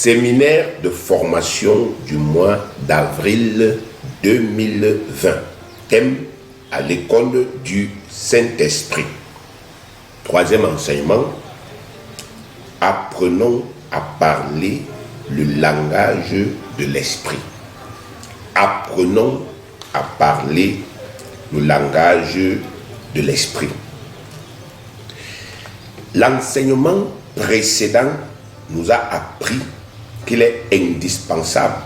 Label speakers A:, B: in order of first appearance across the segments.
A: Séminaire de formation du mois d'avril 2020. Thème à l'école du Saint-Esprit. Troisième enseignement. Apprenons à parler le langage de l'esprit. Apprenons à parler le langage de l'esprit. L'enseignement précédent nous a appris qu'il est indispensable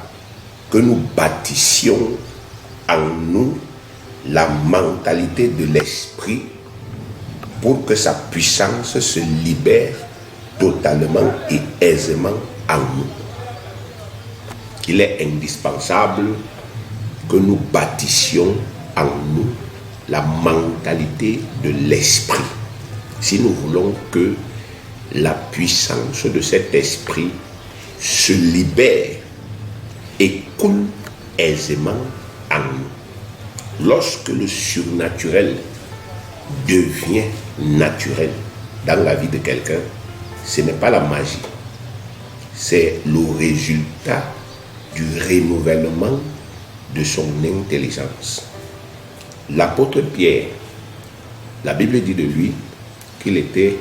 A: que nous bâtissions en nous la mentalité de l'esprit pour que sa puissance se libère totalement et aisément en nous. Il est indispensable que nous bâtissions en nous la mentalité de l'esprit si nous voulons que la puissance de cet esprit se libère et coule aisément en nous. Lorsque le surnaturel devient naturel dans la vie de quelqu'un, ce n'est pas la magie, c'est le résultat du renouvellement de son intelligence. L'apôtre Pierre, la Bible dit de lui qu'il était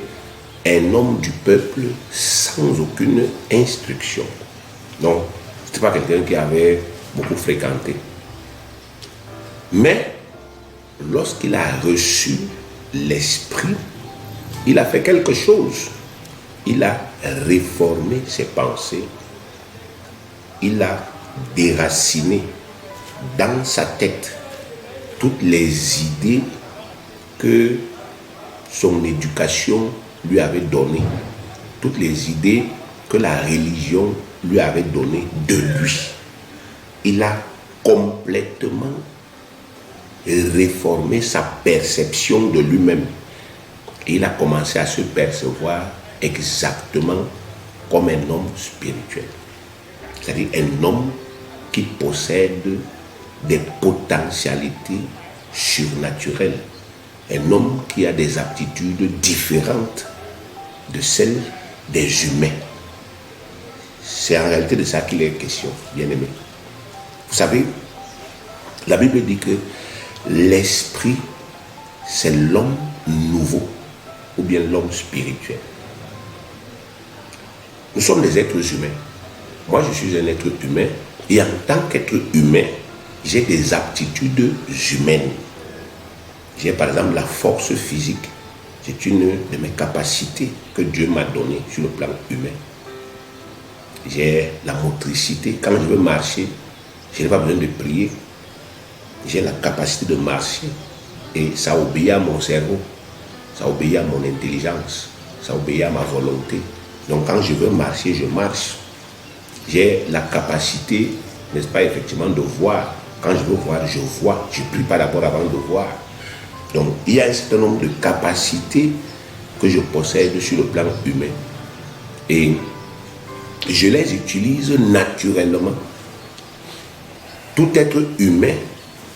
A: un homme du peuple sans aucune instruction. Donc, ce n'était pas quelqu'un qui avait beaucoup fréquenté. Mais, lorsqu'il a reçu l'esprit, il a fait quelque chose. Il a réformé ses pensées. Il a déraciné dans sa tête toutes les idées que son éducation lui avait données, toutes les idées que la religion lui avait données de lui. Il a complètement réformé sa perception de lui-même. Et il a commencé à se percevoir exactement comme un homme spirituel. C'est-à-dire un homme qui possède des potentialités surnaturelles. Un homme qui a des aptitudes différentes de celles des humains. C'est en réalité de ça qu'il est question, bien-aimés. Vous savez, la Bible dit que l'esprit, c'est l'homme nouveau, ou bien l'homme spirituel. Nous sommes des êtres humains. Moi, je suis un être humain, et en tant qu'être humain, j'ai des aptitudes humaines. J'ai par exemple la force physique. C'est une de mes capacités que Dieu m'a donnée sur le plan humain. J'ai la motricité. Quand je veux marcher, je n'ai pas besoin de prier. J'ai la capacité de marcher. Et ça obéit à mon cerveau. Ça obéit à mon intelligence. Ça obéit à ma volonté. Donc quand je veux marcher, je marche. J'ai la capacité, n'est-ce pas, effectivement, de voir. Quand je veux voir, je vois. Je ne prie pas d'abord avant de voir. Donc, il y a un certain nombre de capacités que je possède sur le plan humain. Et je les utilise naturellement. Tout être humain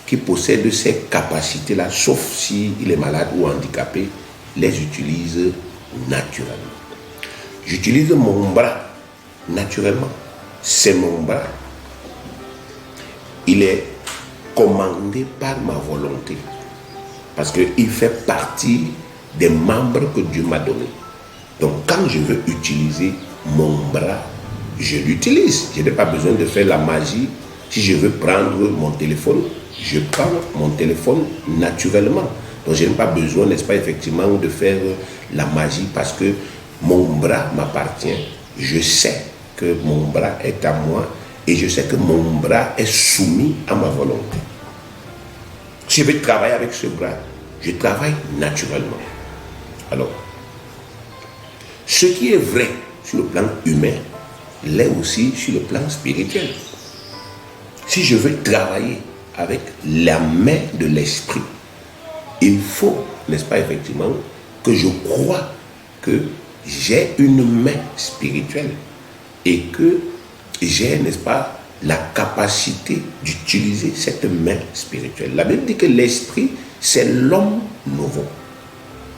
A: qui possède ces capacités-là, sauf s'il est malade ou handicapé, les utilise naturellement. J'utilise mon bras naturellement. C'est mon bras. Il est commandé par ma volonté. Parce qu'il fait partie des membres que Dieu m'a donnés. Donc quand je veux utiliser mon bras, je l'utilise. Je n'ai pas besoin de faire la magie. Si je veux prendre mon téléphone, je prends mon téléphone naturellement. Donc je n'ai pas besoin, n'est-ce pas, effectivement, de faire la magie parce que mon bras m'appartient. Je sais que mon bras est à moi et je sais que mon bras est soumis à ma volonté. Je vais travailler avec ce bras. Je travaille naturellement. Alors, ce qui est vrai sur le plan humain, l'est aussi sur le plan spirituel. Si je veux travailler avec la main de l'esprit, il faut, n'est-ce pas, effectivement, que je croie que j'ai une main spirituelle et que j'ai, n'est-ce pas, la capacité d'utiliser cette main spirituelle. La Bible dit que l'esprit, c'est l'homme nouveau.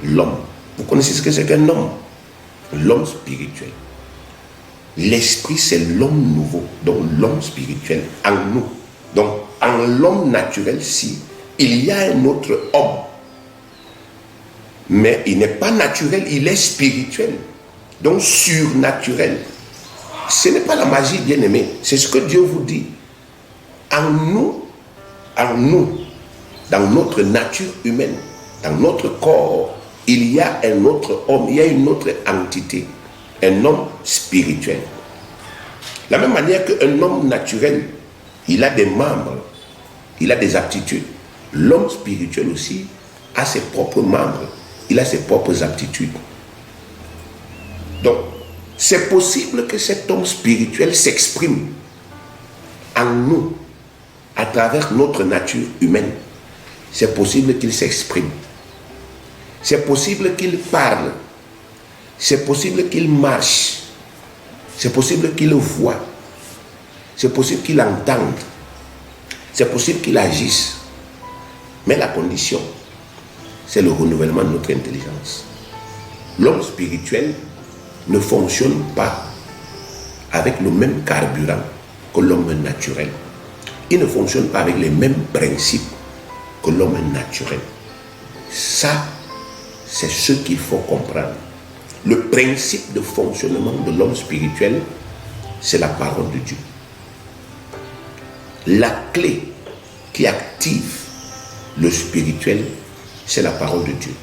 A: L'homme. Vous connaissez ce que c'est qu'un homme? L'homme spirituel. l'esprit, c'est l'homme nouveau, donc l'homme spirituel en nous. Donc, en l'homme naturel, si, il y a un autre homme. Mais il n'est pas naturel, il est spirituel. Donc, surnaturel. Ce n'est pas la magie, bien-aimé. C'est ce que Dieu vous dit. En nous, dans notre nature humaine, dans notre corps, il y a un autre homme, il y a une autre entité, un homme spirituel. De la même manière qu'un homme naturel, il a des membres, il a des aptitudes. L'homme spirituel aussi a ses propres membres, il a ses propres aptitudes. Donc, c'est possible que cet homme spirituel s'exprime en nous, à travers notre nature humaine. C'est possible qu'il s'exprime. C'est possible qu'il parle. C'est possible qu'il marche. C'est possible qu'il voit. C'est possible qu'il entende. C'est possible qu'il agisse. Mais la condition, c'est le renouvellement de notre intelligence. L'homme spirituel ne fonctionne pas avec le même carburant que l'homme naturel. Il ne fonctionne pas avec les mêmes principes que l'homme naturel. Ça, c'est ce qu'il faut comprendre. Le principe de fonctionnement de l'homme spirituel, c'est la parole de Dieu. La clé qui active le spirituel, c'est la parole de Dieu.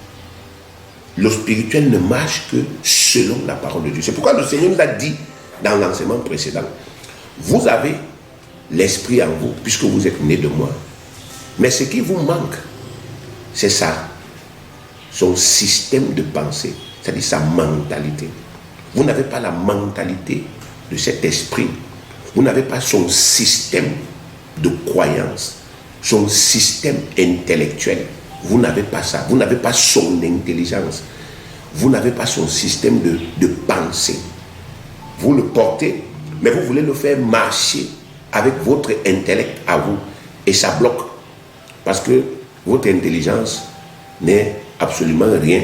A: Le spirituel ne marche que selon la parole de Dieu. C'est pourquoi le Seigneur nous a dit dans l'enseignement précédent, vous avez l'esprit en vous, puisque vous êtes né de moi. Mais ce qui vous manque, c'est ça, son système de pensée, c'est-à-dire sa mentalité. Vous n'avez pas la mentalité de cet esprit. Vous n'avez pas son système de croyance, son système intellectuel. Vous n'avez pas ça. Vous n'avez pas son intelligence. Vous n'avez pas son système de pensée. Vous le portez, mais vous voulez le faire marcher avec votre intellect à vous. Et ça bloque. Parce que votre intelligence n'est absolument rien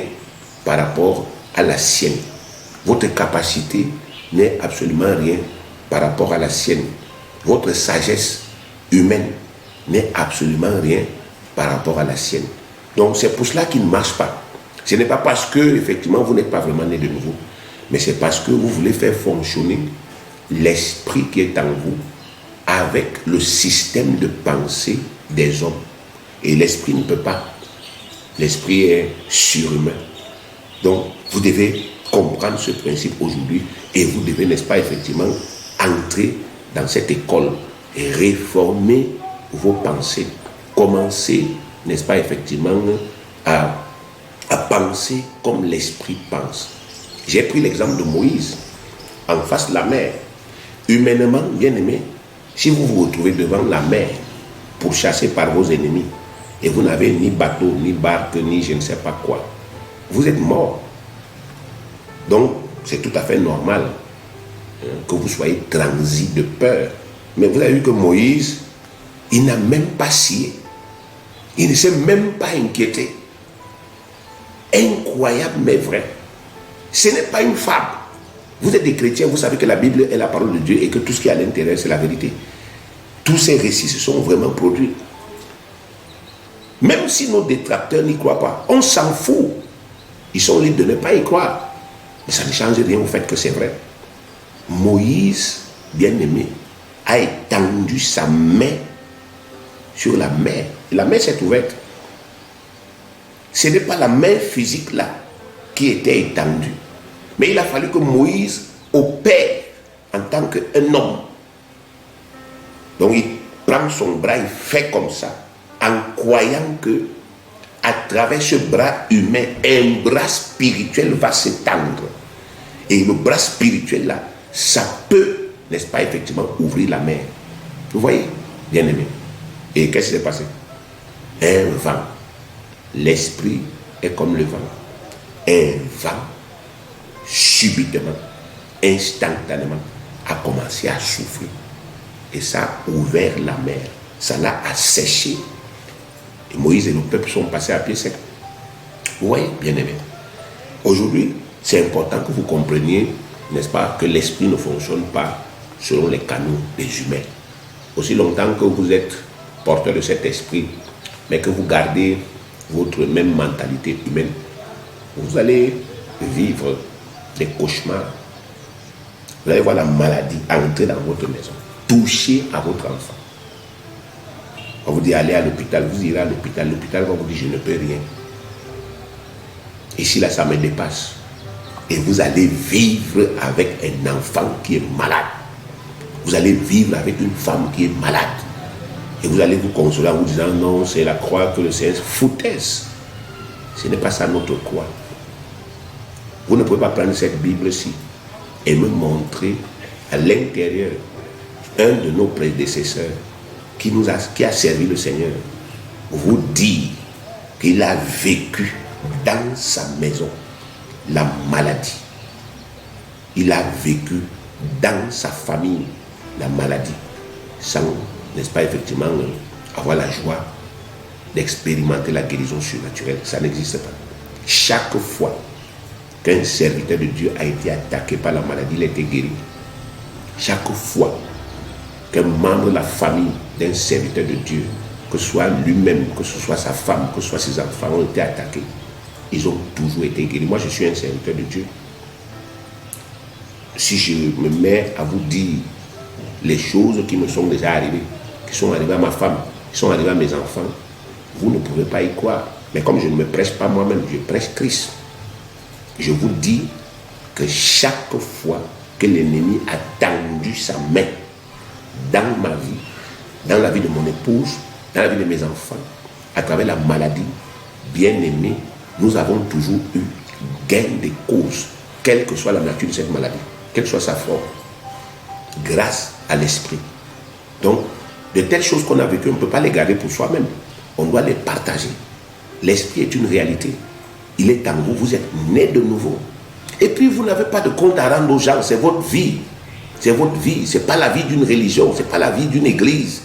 A: par rapport à la sienne. Votre capacité n'est absolument rien par rapport à la sienne. Votre sagesse humaine n'est absolument rien par rapport à la sienne. Donc c'est pour cela qu'il ne marche pas. Ce n'est pas parce que, effectivement, vous n'êtes pas vraiment né de nouveau, mais c'est parce que vous voulez faire fonctionner l'esprit qui est en vous avec le système de pensée des hommes. Et l'esprit ne peut pas. L'esprit est surhumain. Donc, vous devez comprendre ce principe aujourd'hui et vous devez, n'est-ce pas, effectivement, entrer dans cette école et réformer vos pensées. Commencer, n'est-ce pas, effectivement, à penser comme l'esprit pense. J'ai pris l'exemple de Moïse en face de la mer. Humainement, bien aimé, si vous vous retrouvez devant la mer, pourchassé par vos ennemis, et vous n'avez ni bateau, ni barque, ni je ne sais pas quoi, vous êtes mort. Donc, c'est tout à fait normal que vous soyez transi de peur. Mais vous avez vu que Moïse, il n'a même pas scié. Il ne s'est même pas inquiété. Incroyable, mais vrai. Ce n'est pas une fable. Vous êtes des chrétiens, vous savez que la Bible est la parole de Dieu et que tout ce qui est à l'intérieur, c'est la vérité. Tous ces récits se sont vraiment produits. Même si nos détracteurs n'y croient pas, on s'en fout. Ils sont libres de ne pas y croire. Mais ça ne change rien au fait que c'est vrai. Moïse, bien-aimé, a étendu sa main sur la mer. Et la mer s'est ouverte. Ce n'est pas la main physique là qui était étendue. Mais il a fallu que Moïse opère en tant qu'un homme. Donc il prend son bras, il fait comme ça, en croyant que à travers ce bras humain, un bras spirituel va s'étendre. Et le bras spirituel là, ça peut, n'est-ce pas, effectivement, ouvrir la mer. Vous voyez, bien aimé. Et qu'est-ce qui s'est passé? Un vent. L'esprit est comme le vent. Un vent, subitement, instantanément, a commencé à souffler. Et ça a ouvert la mer. Ça l'a asséché. Et Moïse et le peuple sont passés à pied sec. Vous voyez, bien aimé. Aujourd'hui, c'est important que vous compreniez n'est-ce pas, que l'esprit ne fonctionne pas selon les canaux des humains. Aussi longtemps que vous êtes porteur de cet esprit, mais que vous gardez votre même mentalité humaine, vous allez vivre des cauchemars. Vous allez voir la maladie entrer dans votre maison, toucher à votre enfant. On vous dit allez à l'hôpital, vous irez à l'hôpital, l'hôpital va vous dire je ne peux rien. Ici là ça me dépasse. Et vous allez vivre avec un enfant qui est malade. Vous allez vivre avec une femme qui est malade. Et vous allez vous consoler en vous disant non, c'est la croix que le Seigneur. Foutaise. Ce n'est pas ça notre croix. Vous ne pouvez pas prendre cette Bible-ci et me montrer à l'intérieur un de nos prédécesseurs qui a servi le Seigneur, vous dire qu'il a vécu dans sa maison la maladie. Il a vécu dans sa famille la maladie, sans, n'est-ce pas, effectivement, avoir la joie d'expérimenter la guérison surnaturelle. Ça n'existe pas. Chaque fois qu'un serviteur de Dieu a été attaqué par la maladie, il a été guéri. Chaque fois qu'un membre de la famille d'un serviteur de Dieu, que ce soit lui-même, que ce soit sa femme, que ce soit ses enfants, ont été attaqués, ils ont toujours été guéris. Moi, je suis un serviteur de Dieu. Si je me mets à vous dire les choses qui me sont déjà arrivées, qui sont arrivées à ma femme, qui sont arrivées à mes enfants, vous ne pouvez pas y croire. Mais comme je ne me prêche pas moi-même, je prêche Christ. Je vous dis que chaque fois que l'ennemi a tendu sa main dans ma vie, dans la vie de mon épouse, dans la vie de mes enfants, à travers la maladie, bien aimé, nous avons toujours eu gain de cause, quelle que soit la nature de cette maladie, quelle que soit sa forme, grâce à l'esprit. Donc, de telles choses qu'on a vécues, on ne peut pas les garder pour soi-même. On doit les partager. L'esprit est une réalité. Il est en vous, vous êtes né de nouveau. Et puis, vous n'avez pas de compte à rendre aux gens, c'est votre vie. C'est votre vie, ce n'est pas la vie d'une religion, ce n'est pas la vie d'une église.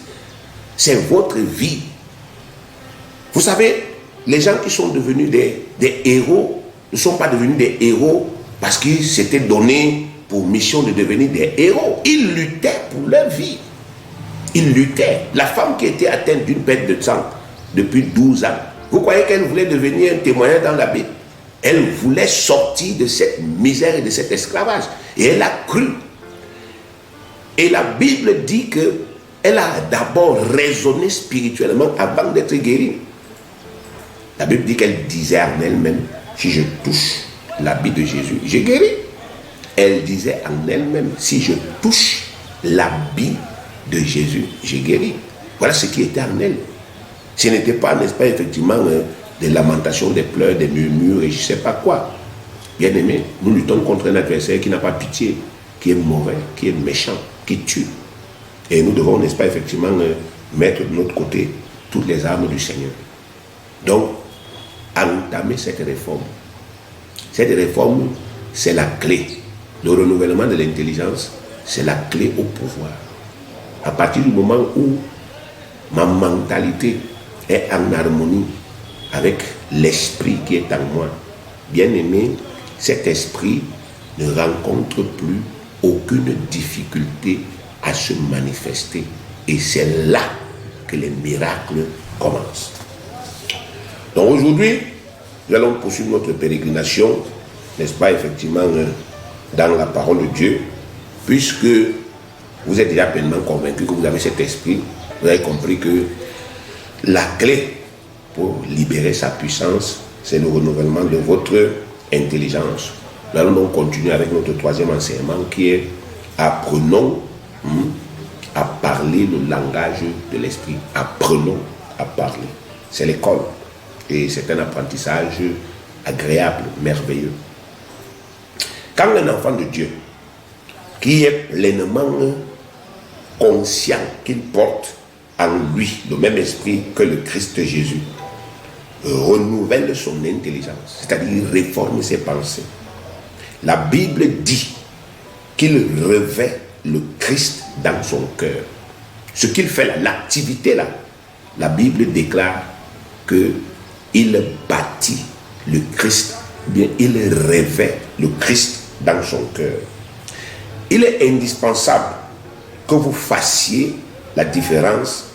A: C'est votre vie. Vous savez, les gens qui sont devenus des héros ne sont pas devenus des héros parce qu'ils s'étaient donnés pour mission de devenir des héros. Ils luttaient pour leur vie. Ils luttaient. La femme qui était atteinte d'une perte de sang depuis 12 ans, vous croyez qu'elle voulait devenir un témoignage dans la Bible? Elle voulait sortir de cette misère et de cet esclavage. Et elle a cru. Et la Bible dit qu'elle a d'abord raisonné spirituellement avant d'être guérie. La Bible dit qu'elle disait en elle-même, si je touche l'habit de Jésus, j'ai guéri. Elle disait en elle-même, si je touche l'habit de Jésus, j'ai guéri. Voilà ce qui était en elle. Ce n'était pas, n'est-ce pas, effectivement, des lamentations, des pleurs, des murmures et je ne sais pas quoi. Bien aimé, nous luttons contre un adversaire qui n'a pas pitié, qui est mauvais, qui est méchant, qui tue. Et nous devons, n'est-ce pas, effectivement, mettre de notre côté toutes les armes du Seigneur. Donc, entamer cette réforme. Cette réforme, c'est la clé. Le renouvellement de l'intelligence, c'est la clé au pouvoir. À partir du moment où ma mentalité est en harmonie avec l'esprit qui est en moi, bien aimé, cet esprit ne rencontre plus aucune difficulté à se manifester. Et c'est là que les miracles commencent. Donc aujourd'hui, nous allons poursuivre notre pérégrination, n'est-ce pas, effectivement, dans la parole de Dieu, puisque vous êtes déjà pleinement convaincu que vous avez cet esprit, vous avez compris que la clé pour libérer sa puissance, c'est le renouvellement de votre intelligence. Nous allons donc continuer avec notre troisième enseignement qui est apprenons à parler le langage de l'esprit. Apprenons à parler. C'est l'école. Et c'est un apprentissage agréable, merveilleux. Quand un enfant de Dieu, qui est pleinement conscient qu'il porte en lui le même esprit que le Christ Jésus, renouvelle son intelligence, c'est-à-dire réforme ses pensées. La Bible dit qu'il revêt le Christ dans son cœur. Ce qu'il fait là, l'activité là, la Bible déclare qu'il bâtit le Christ, bien il revêt le Christ dans son cœur. il est indispensable que vous fassiez la différence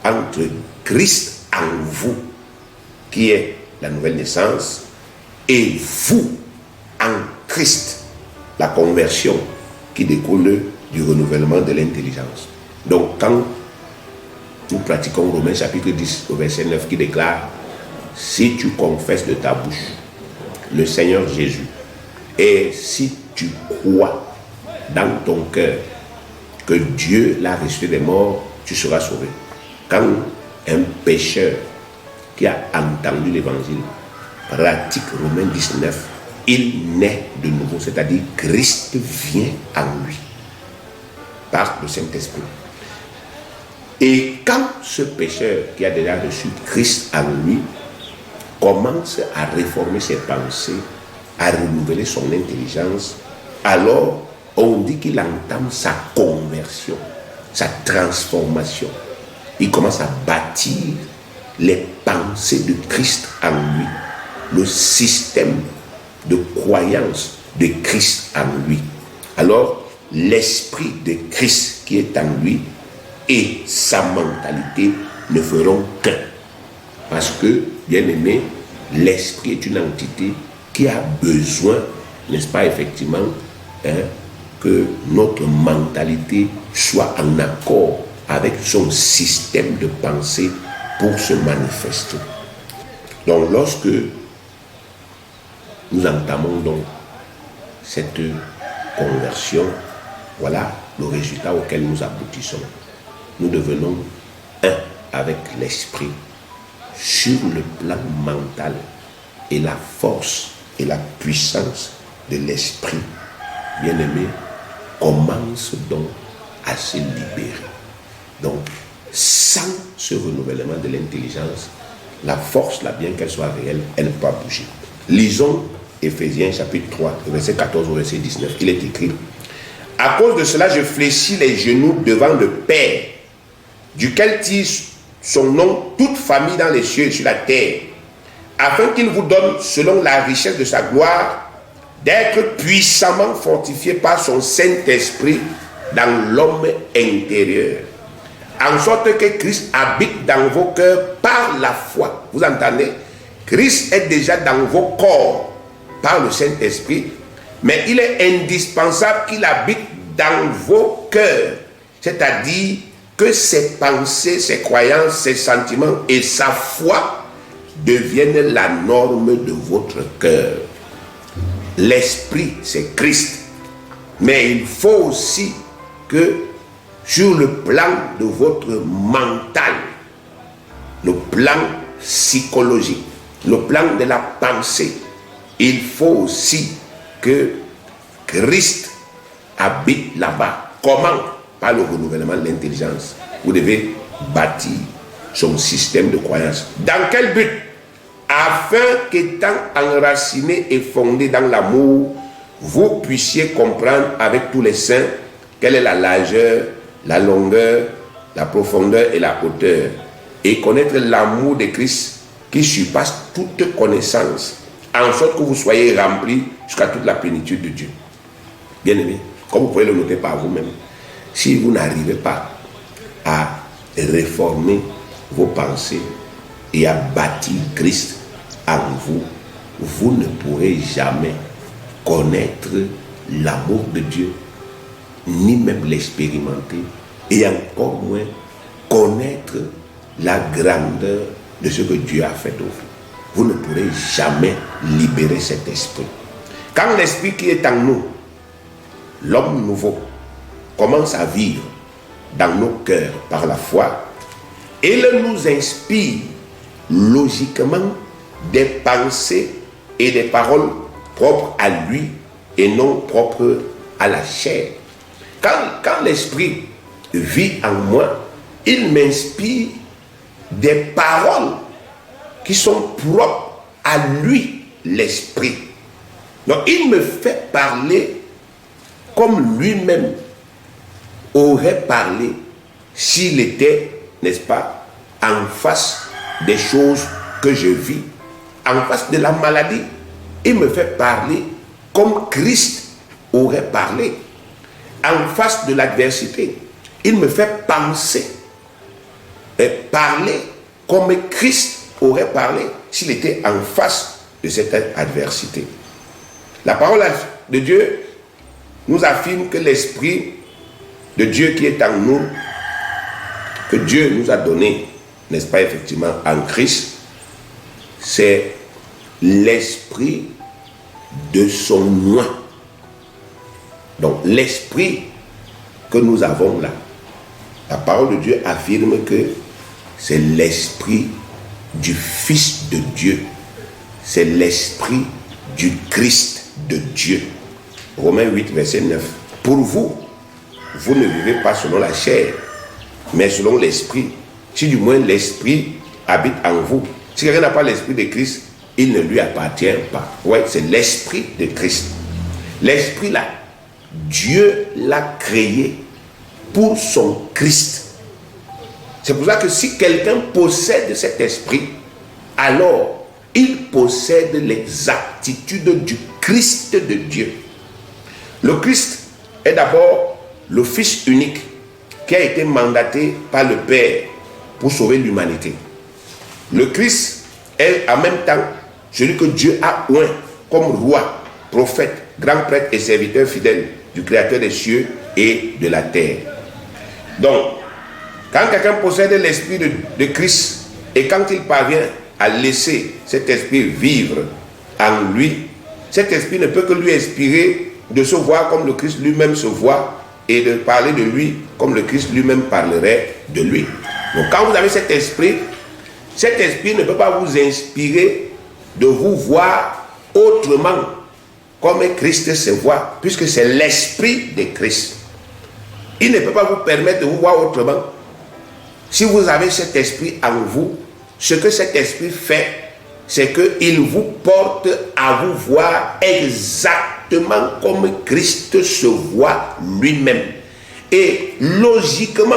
A: entre Christ en vous, qui est la nouvelle naissance, et vous en Christ, la conversion qui découle du renouvellement de l'intelligence. Donc quand nous pratiquons Romains chapitre 10 au verset 9 qui déclare: si tu confesses de ta bouche le Seigneur Jésus, et si tu crois dans ton cœur que Dieu l'a ressuscité des morts, tu seras sauvé. Quand un pécheur qui a entendu l'évangile pratique Romains 19, il naît de nouveau, c'est-à-dire Christ vient en lui par le Saint-Esprit. Et quand ce pécheur qui a déjà reçu Christ en lui commence à réformer ses pensées, à renouveler son intelligence, alors on dit qu'il entame sa conversion, sa transformation. Il commence à bâtir les pensées de Christ en lui, le système de croyance de Christ en lui. Alors, l'esprit de Christ qui est en lui et sa mentalité ne feront qu'un. Parce que, bien aimé, l'esprit est une entité qui a besoin, n'est-ce pas, effectivement, que notre mentalité soit en accord avec son système de pensée pour se manifester. Donc, lorsque nous entamons donc cette conversion, voilà le résultat auquel nous aboutissons. Nous devenons un avec l'esprit sur le plan mental, et la force et la puissance de l'esprit, bien-aimé, commence donc à se libérer. Donc, sans ce renouvellement de l'intelligence, la force, là, bien qu'elle soit réelle, elle ne peut pas bouger. Lisons Éphésiens chapitre 3, verset 14 au verset 19. Il est écrit: à cause de cela, je fléchis les genoux devant le Père, duquel tire son nom toute famille dans les cieux et sur la terre, afin qu'il vous donne, selon la richesse de sa gloire, d'être puissamment fortifié par son Saint-Esprit dans l'homme intérieur, en sorte que Christ habite dans vos cœurs par la foi. Vous entendez? Christ est déjà dans vos corps par le Saint-Esprit, mais il est indispensable qu'il habite dans vos cœurs, c'est-à-dire que ses pensées, ses croyances, ses sentiments et sa foi deviennent la norme de votre cœur. L'esprit, c'est Christ, mais il faut aussi que sur le plan de votre mental, le plan psychologique, le plan de la pensée, il faut aussi que Christ habite là-bas. Comment? Par le renouvellement de l'intelligence. Vous devez bâtir son système de croyance. Dans quel but? Afin qu'étant enraciné et fondé dans l'amour, vous puissiez comprendre avec tous les saints quelle est la largeur, la longueur, la profondeur et la hauteur, et connaître l'amour de Christ qui surpasse toute connaissance, en sorte que vous soyez remplis jusqu'à toute la plénitude de Dieu. Bien aimé, comme vous pouvez le noter par vous-même, si vous n'arrivez pas à réformer vos pensées et à bâtir Christ en vous, vous ne pourrez jamais connaître l'amour de Dieu, ni même l'expérimenter, et encore moins connaître la grandeur de ce que Dieu a fait de vous. Vous ne pourrez jamais libérer cet esprit. Quand l'esprit qui est en nous, l'homme nouveau, commence à vivre dans nos cœurs par la foi, il nous inspire logiquement des pensées et des paroles propres à lui et non propres à la chair. Quand l'esprit vit en moi, il m'inspire des paroles qui sont propres à lui, l'esprit. Donc il me fait parler comme lui-même aurait parlé s'il était, n'est-ce pas, en face des choses que je vis, en face de la maladie. Il me fait parler comme Christ aurait parlé. en face de l'adversité, il me fait penser et parler comme Christ aurait parlé s'il était en face de cette adversité. La parole de Dieu nous affirme que l'Esprit de Dieu qui est en nous, que Dieu nous a donné, n'est-ce pas, effectivement, en Christ, c'est l'Esprit de son moi. Donc, l'Esprit que nous avons là, la parole de Dieu affirme que c'est l'Esprit du Fils de Dieu. C'est l'Esprit du Christ de Dieu. Romains 8, verset 9. Pour vous, vous ne vivez pas selon la chair, mais selon l'Esprit. Si du moins l'Esprit habite en vous. Si quelqu'un n'a pas l'Esprit de Christ, il ne lui appartient pas. Ouais, c'est l'Esprit de Christ. L'Esprit là, Dieu l'a créé pour son Christ. C'est pour ça que si quelqu'un possède cet esprit, alors il possède les aptitudes du Christ de Dieu. Le Christ est d'abord le Fils unique qui a été mandaté par le Père pour sauver l'humanité. Le Christ est en même temps celui que Dieu a oint comme roi, prophète, grand prêtre et serviteur fidèle du Créateur des cieux et de la terre. Donc, quand quelqu'un possède l'esprit de Christ et quand il parvient à laisser cet esprit vivre en lui, cet esprit ne peut que lui inspirer de se voir comme le Christ lui-même se voit et de parler de lui comme le Christ lui-même parlerait de lui. Donc quand vous avez cet esprit ne peut pas vous inspirer de vous voir autrement comme Christ se voit, puisque c'est l'esprit de Christ. Il ne peut pas vous permettre de vous voir autrement. Si vous avez cet esprit en vous, ce que cet esprit fait, c'est qu'il vous porte à vous voir exactement comme Christ se voit lui-même. Et logiquement,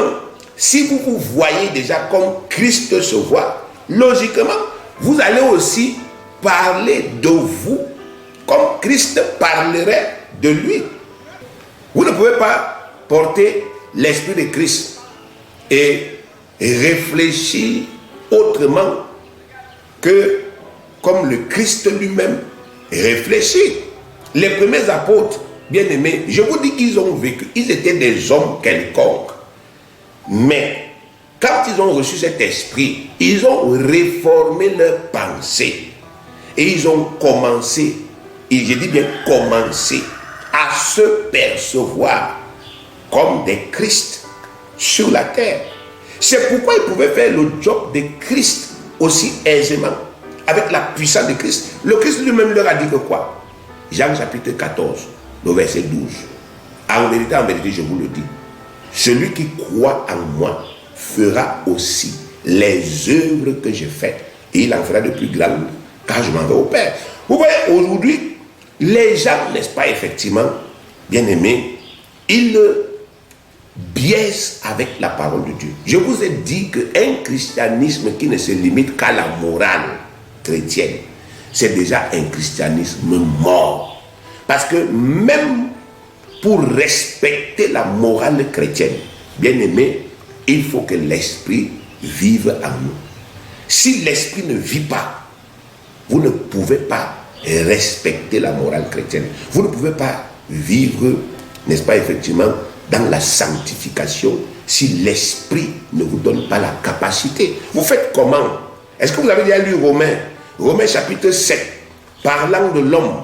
A: si vous vous voyez déjà comme Christ se voit, logiquement, vous allez aussi parler de vous comme Christ parlerait de lui. Vous ne pouvez pas porter l'esprit de Christ et réfléchir autrement que comme le Christ lui-même réfléchit. Les premiers apôtres, bien aimés, je vous dis qu'ils ont vécu, ils étaient des hommes quelconques. Mais quand ils ont reçu cet esprit, ils ont réformé leur pensée. Et ils ont commencé, et je dis bien commencé, à se percevoir comme des Christ sur la terre. C'est pourquoi ils pouvaient faire le job de Christ aussi aisément, avec la puissance de Christ. Le Christ lui-même leur a dit que quoi? Jean chapitre 14, le verset 12. En vérité, je vous le dis, celui qui croit en moi fera aussi les œuvres que je fais, et il en fera de plus grandes, car je m'en vais au Père. Vous voyez, aujourd'hui, les gens, n'est-ce pas, effectivement, bien aimés, ils biaisent avec la parole de Dieu. Je vous ai dit qu'un christianisme qui ne se limite qu'à la morale chrétienne, c'est déjà un christianisme mort. Parce que même pour respecter la morale chrétienne, bien aimé, il faut que l'esprit vive en nous. Si l'esprit ne vit pas, vous ne pouvez pas respecter la morale chrétienne. Vous ne pouvez pas vivre, n'est-ce pas, effectivement, dans la sanctification si l'esprit ne vous donne pas la capacité. Vous faites comment? Est-ce que vous avez déjà lu Romains chapitre 7, parlant de l'homme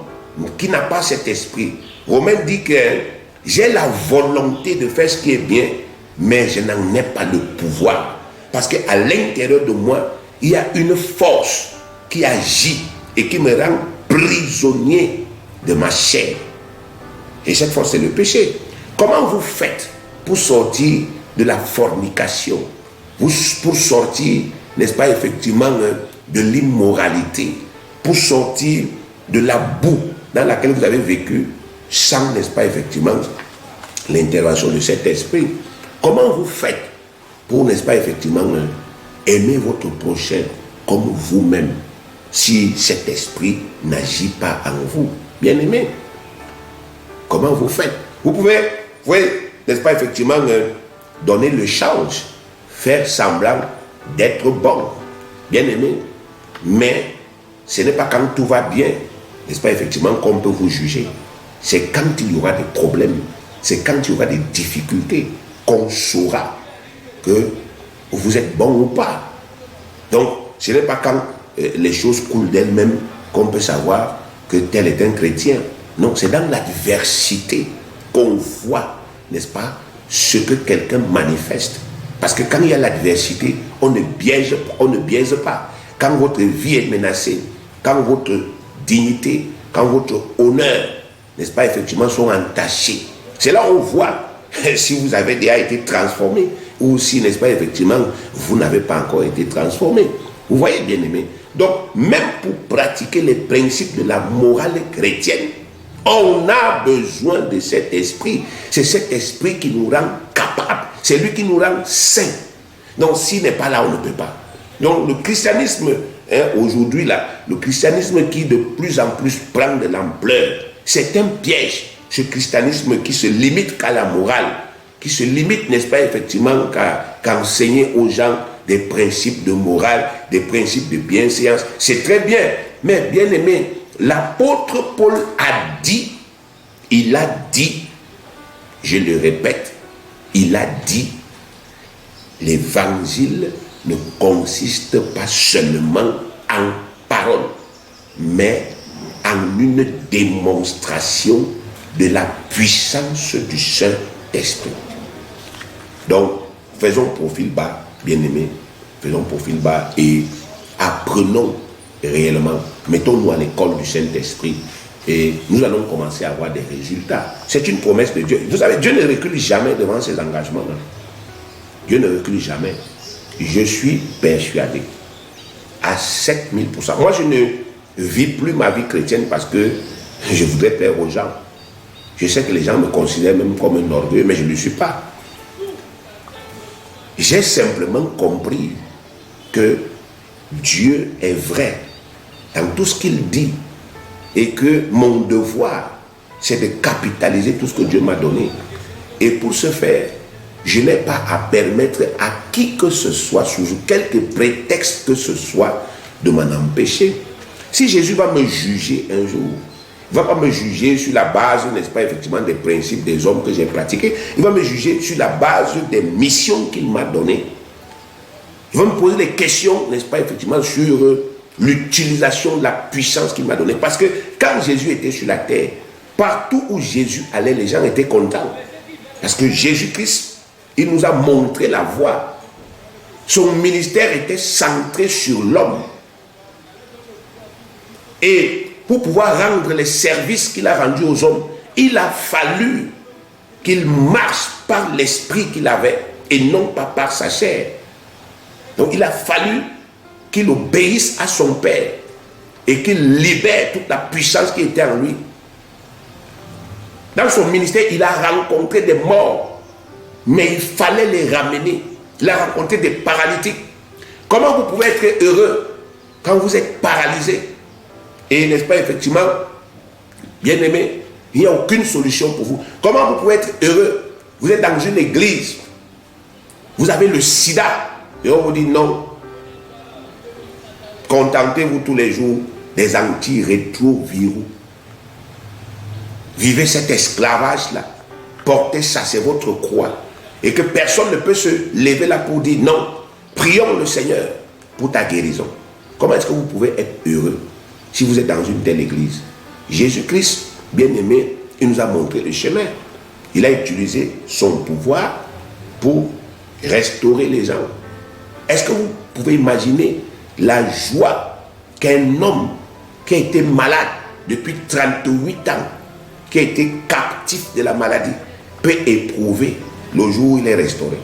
A: qui n'a pas cet esprit? Romains dit que j'ai la volonté de faire ce qui est bien, mais je n'en ai pas le pouvoir. Parce qu'à l'intérieur de moi, il y a une force qui agit et qui me rend prisonnier de ma chair. Et cette force, c'est le péché. Comment vous faites pour sortir de la fornication, pour sortir, n'est-ce pas, effectivement, de l'immoralité, pour sortir de la boue dans laquelle vous avez vécu, sans, n'est-ce pas, effectivement, l'intervention de cet esprit? Comment vous faites pour, n'est-ce pas, effectivement, aimer votre prochain comme vous-même, si cet esprit n'agit pas en vous? Bien aimé, comment vous faites? Vous pouvez Vous voyez, n'est-ce pas, effectivement, donner le change, faire semblant d'être bon, bien aimé. Mais ce n'est pas quand tout va bien, n'est-ce pas, effectivement, qu'on peut vous juger. C'est quand il y aura des problèmes, c'est quand il y aura des difficultés qu'on saura que vous êtes bon ou pas. Donc, ce n'est pas quand les choses coulent d'elles-mêmes qu'on peut savoir que tel est un chrétien. Non, c'est dans l'adversité qu'on voit, n'est-ce pas, ce que quelqu'un manifeste. Parce que quand il y a l'adversité, on ne biaise pas. Quand votre vie est menacée, quand votre dignité, quand votre honneur, n'est-ce pas, effectivement, sont entachés. C'est là où on voit si vous avez déjà été transformé ou si, n'est-ce pas, effectivement, vous n'avez pas encore été transformé. Vous voyez, bien aimé. Donc, même pour pratiquer les principes de la morale chrétienne, on a besoin de cet esprit. C'est cet esprit qui nous rend capables. C'est lui qui nous rend saints. Donc, s'il n'est pas là, on ne peut pas. Donc, le christianisme, aujourd'hui, là, le christianisme qui de plus en plus prend de l'ampleur, c'est un piège. Ce christianisme qui se limite qu'à la morale, qui se limite, n'est-ce pas, effectivement, qu'à enseigner aux gens des principes de morale, des principes de bienséance. C'est très bien. Mais, bien aimé, l'apôtre Paul il a dit, je le répète, il a dit, l'évangile ne consiste pas seulement en parole, mais en une démonstration de la puissance du Saint-Esprit. Donc, faisons profil bas, bien-aimés, faisons profil bas et apprenons réellement, mettons-nous à l'école du Saint-Esprit et nous allons commencer à avoir des résultats. C'est une promesse de Dieu. Vous savez, Dieu ne recule jamais devant ses engagements. Dieu ne recule jamais. Je suis persuadé à 7000%. Moi, je ne vis plus ma vie chrétienne parce que je voudrais plaire aux gens. Je sais que les gens me considèrent même comme un orgueil, mais je ne le suis pas. J'ai simplement compris que Dieu est vrai dans tout ce qu'il dit et que mon devoir, c'est de capitaliser tout ce que Dieu m'a donné. Et pour ce faire, je n'ai pas à permettre à qui que ce soit, sous quelque prétexte que ce soit, de m'en empêcher. Si Jésus va me juger un jour, il ne va pas me juger sur la base, n'est-ce pas, effectivement, des principes des hommes que j'ai pratiqués. Il va me juger sur la base des missions qu'il m'a données. Il va me poser des questions, n'est-ce pas, effectivement, sur l'utilisation de la puissance qu'il m'a donnée. Parce que quand Jésus était sur la terre, partout où Jésus allait, les gens étaient contents. Parce que Jésus-Christ, il nous a montré la voie. Son ministère était centré sur l'homme. Et pour pouvoir rendre les services qu'il a rendus aux hommes, il a fallu qu'il marche par l'esprit qu'il avait et non pas par sa chair. Donc il a fallu qu'il obéisse à son Père et qu'il libère toute la puissance qui était en lui. Dans son ministère, il a rencontré des morts, mais il fallait les ramener. Il a rencontré des paralytiques. Comment vous pouvez être heureux quand vous êtes paralysé? Et n'est-ce pas, effectivement, bien aimé, il n'y a aucune solution pour vous. Comment vous pouvez être heureux? Vous êtes dans une église, vous avez le sida, et on vous dit non. Contentez-vous tous les jours des antirétroviraux. Vivez cet esclavage-là. Portez ça, c'est votre croix. Et que personne ne peut se lever là pour dire non. Prions le Seigneur pour ta guérison. Comment est-ce que vous pouvez être heureux si vous êtes dans une telle église? Jésus-Christ, bien-aimé, il nous a montré le chemin. Il a utilisé son pouvoir pour restaurer les gens. Est-ce que vous pouvez imaginer la joie qu'un homme qui a été malade depuis 38 ans, qui a été captif de la maladie, peut éprouver le jour où il est restauré?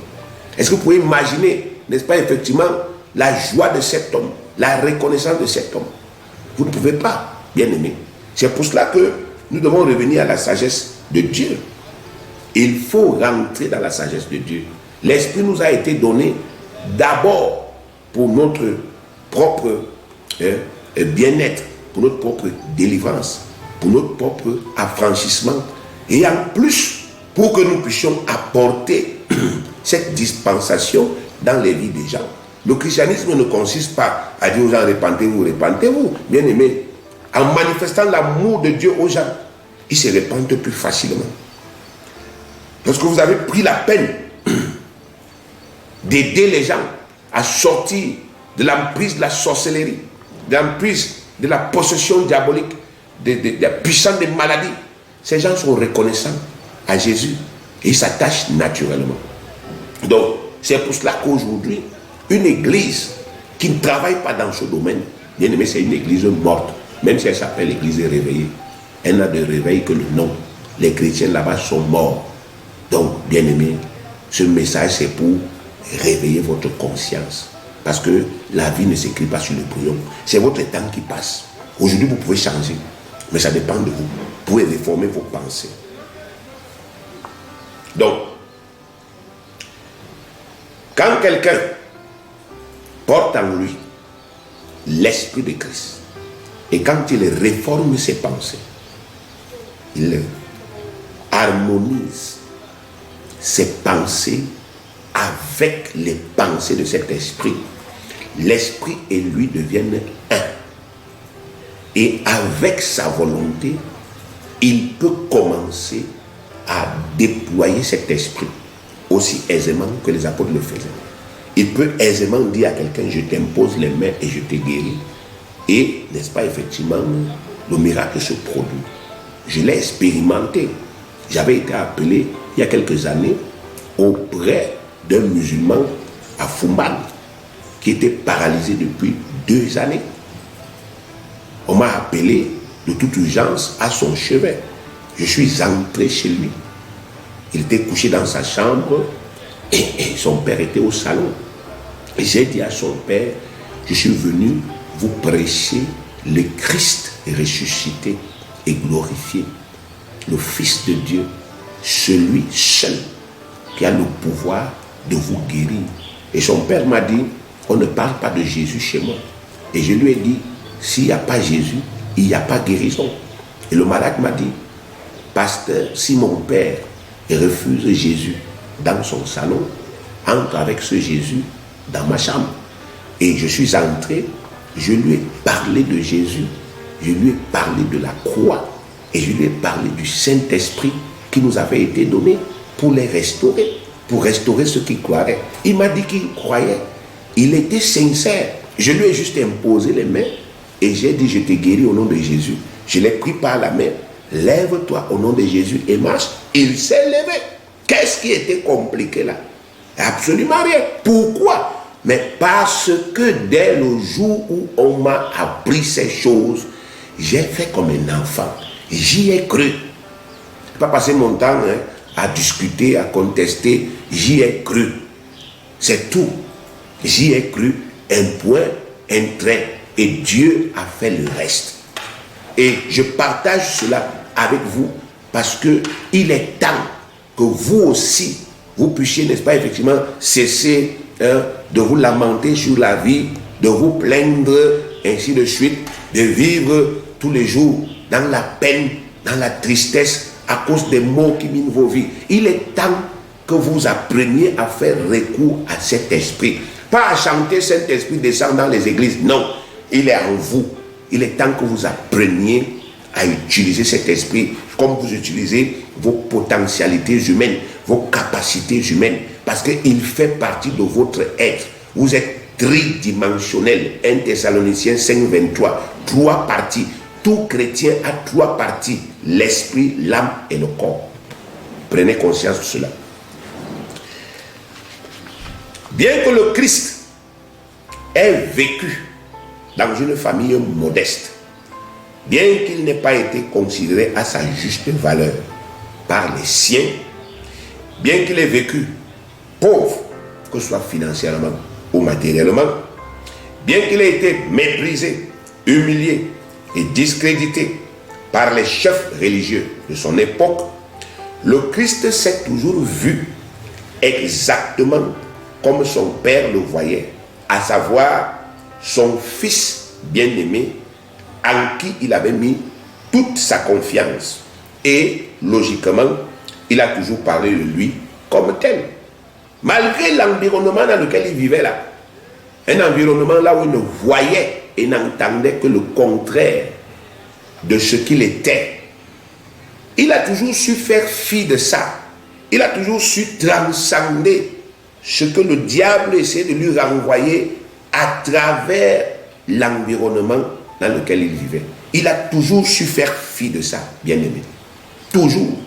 A: Est-ce que vous pouvez imaginer, n'est-ce pas, effectivement, la joie de cet homme, la reconnaissance de cet homme? Vous ne pouvez pas, bien aimé. C'est pour cela que nous devons revenir à la sagesse de Dieu. Il faut rentrer dans la sagesse de Dieu. L'Esprit nous a été donné d'abord pour notre propre bien-être, pour notre propre délivrance, pour notre propre affranchissement, et en plus pour que nous puissions apporter cette dispensation dans les vies des gens. Le christianisme ne consiste pas à dire aux gens repentez-vous, repentez-vous, bien aimé. En manifestant l'amour de Dieu aux gens, ils se repentent plus facilement. Lorsque vous avez pris la peine d'aider les gens à sortir de l'emprise de la sorcellerie, de l'emprise de la possession diabolique, de la puissance des maladies, ces gens sont reconnaissants à Jésus et ils s'attachent naturellement. Donc, c'est pour cela qu'aujourd'hui, une église qui ne travaille pas dans ce domaine, bien aimé, c'est une église morte, même si elle s'appelle l'église réveillée. Elle n'a de réveil que le nom. Les chrétiens là-bas sont morts. Donc, bien aimé, ce message c'est pour réveiller votre conscience. Parce que la vie ne s'écrit pas sur le brouillon. C'est votre temps qui passe. Aujourd'hui, vous pouvez changer, mais ça dépend de vous. Vous pouvez réformer vos pensées. Donc, quand quelqu'un porte en lui l'esprit de Christ, et quand il réforme ses pensées, il harmonise ses pensées avec les pensées de cet esprit, l'esprit et lui deviennent un. Et avec sa volonté, il peut commencer à déployer cet esprit aussi aisément que les apôtres le faisaient. Il peut aisément dire à quelqu'un, je t'impose les mains et je te guéris. Et, n'est-ce pas, effectivement, le miracle se produit. Je l'ai expérimenté. J'avais été appelé il y a quelques années auprès d'un musulman à Fumban qui était paralysé depuis 2 années. On m'a appelé de toute urgence à son chevet. Je suis entré chez lui. Il était couché dans sa chambre et son père était au salon. Et j'ai dit à son père, je suis venu vous prêcher le Christ ressuscité et glorifié, le Fils de Dieu, celui seul qui a le pouvoir de vous guérir. Et son père m'a dit, on ne parle pas de Jésus chez moi. Et je lui ai dit, s'il n'y a pas Jésus, il n'y a pas guérison. Et le malade m'a dit, pasteur, si mon père refuse Jésus dans son salon, entre avec ce Jésus dans ma chambre. Et je suis entré, je lui ai parlé de Jésus, je lui ai parlé de la croix, et je lui ai parlé du Saint-Esprit qui nous avait été donné pour les restaurer, pour restaurer ceux qui croiraient. Il m'a dit qu'il croyait, il était sincère. Je lui ai juste imposé les mains et j'ai dit, je te guéris au nom de Jésus. Je l'ai pris par la main, lève-toi au nom de Jésus et marche. Il s'est levé. Qu'est-ce qui était compliqué là? Absolument rien. Pourquoi? Mais parce que dès le jour où on m'a appris ces choses, j'ai fait comme un enfant. J'y ai cru. Je n'ai pas passé mon temps à discuter, à contester. J'y ai cru. C'est tout. J'y ai cru. Un point, un trait. Et Dieu a fait le reste. Et je partage cela avec vous parce que il est temps que vous aussi, vous puissiez, n'est-ce pas, effectivement, cesser de vous lamenter sur la vie, de vous plaindre, ainsi de suite, de vivre tous les jours dans la peine, dans la tristesse, à cause des maux qui minent vos vies. Il est temps que vous appreniez à faire recours à cet esprit. Pas à chanter Saint-Esprit descend dans les églises, non. Il est en vous. Il est temps que vous appreniez à utiliser cet esprit comme vous utilisez vos potentialités humaines, vos capacités humaines, parce qu'il fait partie de votre être. Vous êtes tridimensionnel. 1 Thessaloniciens 5, 23. 3 parties. Tout chrétien a 3 parties. L'esprit, l'âme et le corps. Prenez conscience de cela. Bien que le Christ ait vécu dans une famille modeste, bien qu'il n'ait pas été considéré à sa juste valeur par les siens, bien qu'il ait vécu pauvre, que ce soit financièrement ou matériellement, bien qu'il ait été méprisé, humilié et discrédité par les chefs religieux de son époque, le Christ s'est toujours vu exactement comme son père le voyait, à savoir son fils bien-aimé en qui il avait mis toute sa confiance. Et logiquement, il a toujours parlé de lui comme tel. Malgré l'environnement dans lequel il vivait là, un environnement là où il ne voyait et n'entendait que le contraire de ce qu'il était, il a toujours su faire fi de ça. Il a toujours su transcender ce que le diable essaie de lui renvoyer à travers l'environnement dans lequel il vivait. Il a toujours su faire fi de ça, bien-aimé. Toujours.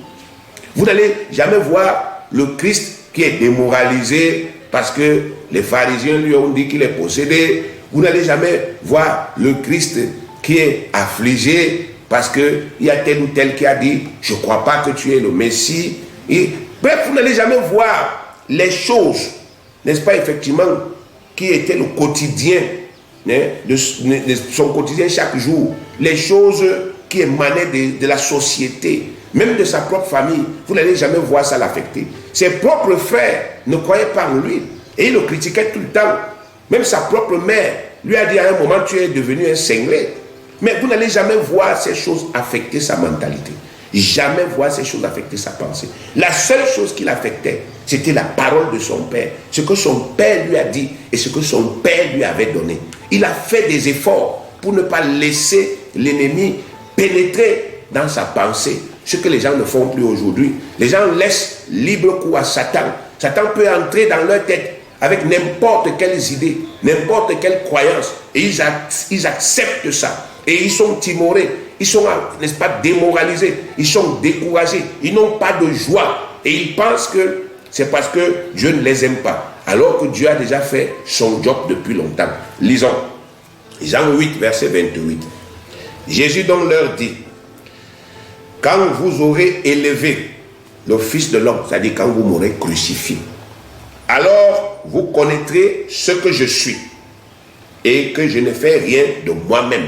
A: Vous n'allez jamais voir le Christ qui est démoralisé parce que les pharisiens lui ont dit qu'il est possédé. Vous n'allez jamais voir le Christ qui est affligé parce qu'il y a tel ou tel qui a dit « Je ne crois pas que tu es le Messie ». Bref, vous n'allez jamais voir les choses, n'est-ce pas, effectivement, qui étaient le quotidien, de son quotidien chaque jour, les choses qui émanaient de la société, même de sa propre famille. Vous n'allez jamais voir ça l'affecter. Ses propres frères ne croyaient pas en lui et il le critiquait tout le temps. Même sa propre mère lui a dit à un moment « Tu es devenu un cinglé ». Mais vous n'allez jamais voir ces choses affecter sa mentalité. Jamais voir ces choses affecter sa pensée. La seule chose qui l'affectait, c'était la parole de son père. Ce que son père lui a dit et ce que son père lui avait donné. Il a fait des efforts pour ne pas laisser l'ennemi pénétrer dans sa pensée. Ce que les gens ne font plus aujourd'hui. Les gens laissent libre cours à Satan. Satan peut entrer dans leur tête avec n'importe quelles idées, n'importe quelle croyance. Et ils acceptent ça. Et ils sont timorés. Ils sont, n'est-ce pas, démoralisés. Ils sont découragés. Ils n'ont pas de joie. Et ils pensent que c'est parce que Dieu ne les aime pas. Alors que Dieu a déjà fait son job depuis longtemps. Lisons. Jean 8, verset 28. Jésus donc leur dit, quand vous aurez élevé le Fils de l'homme, c'est-à-dire quand vous m'aurez crucifié, alors vous connaîtrez ce que je suis et que je ne fais rien de moi-même,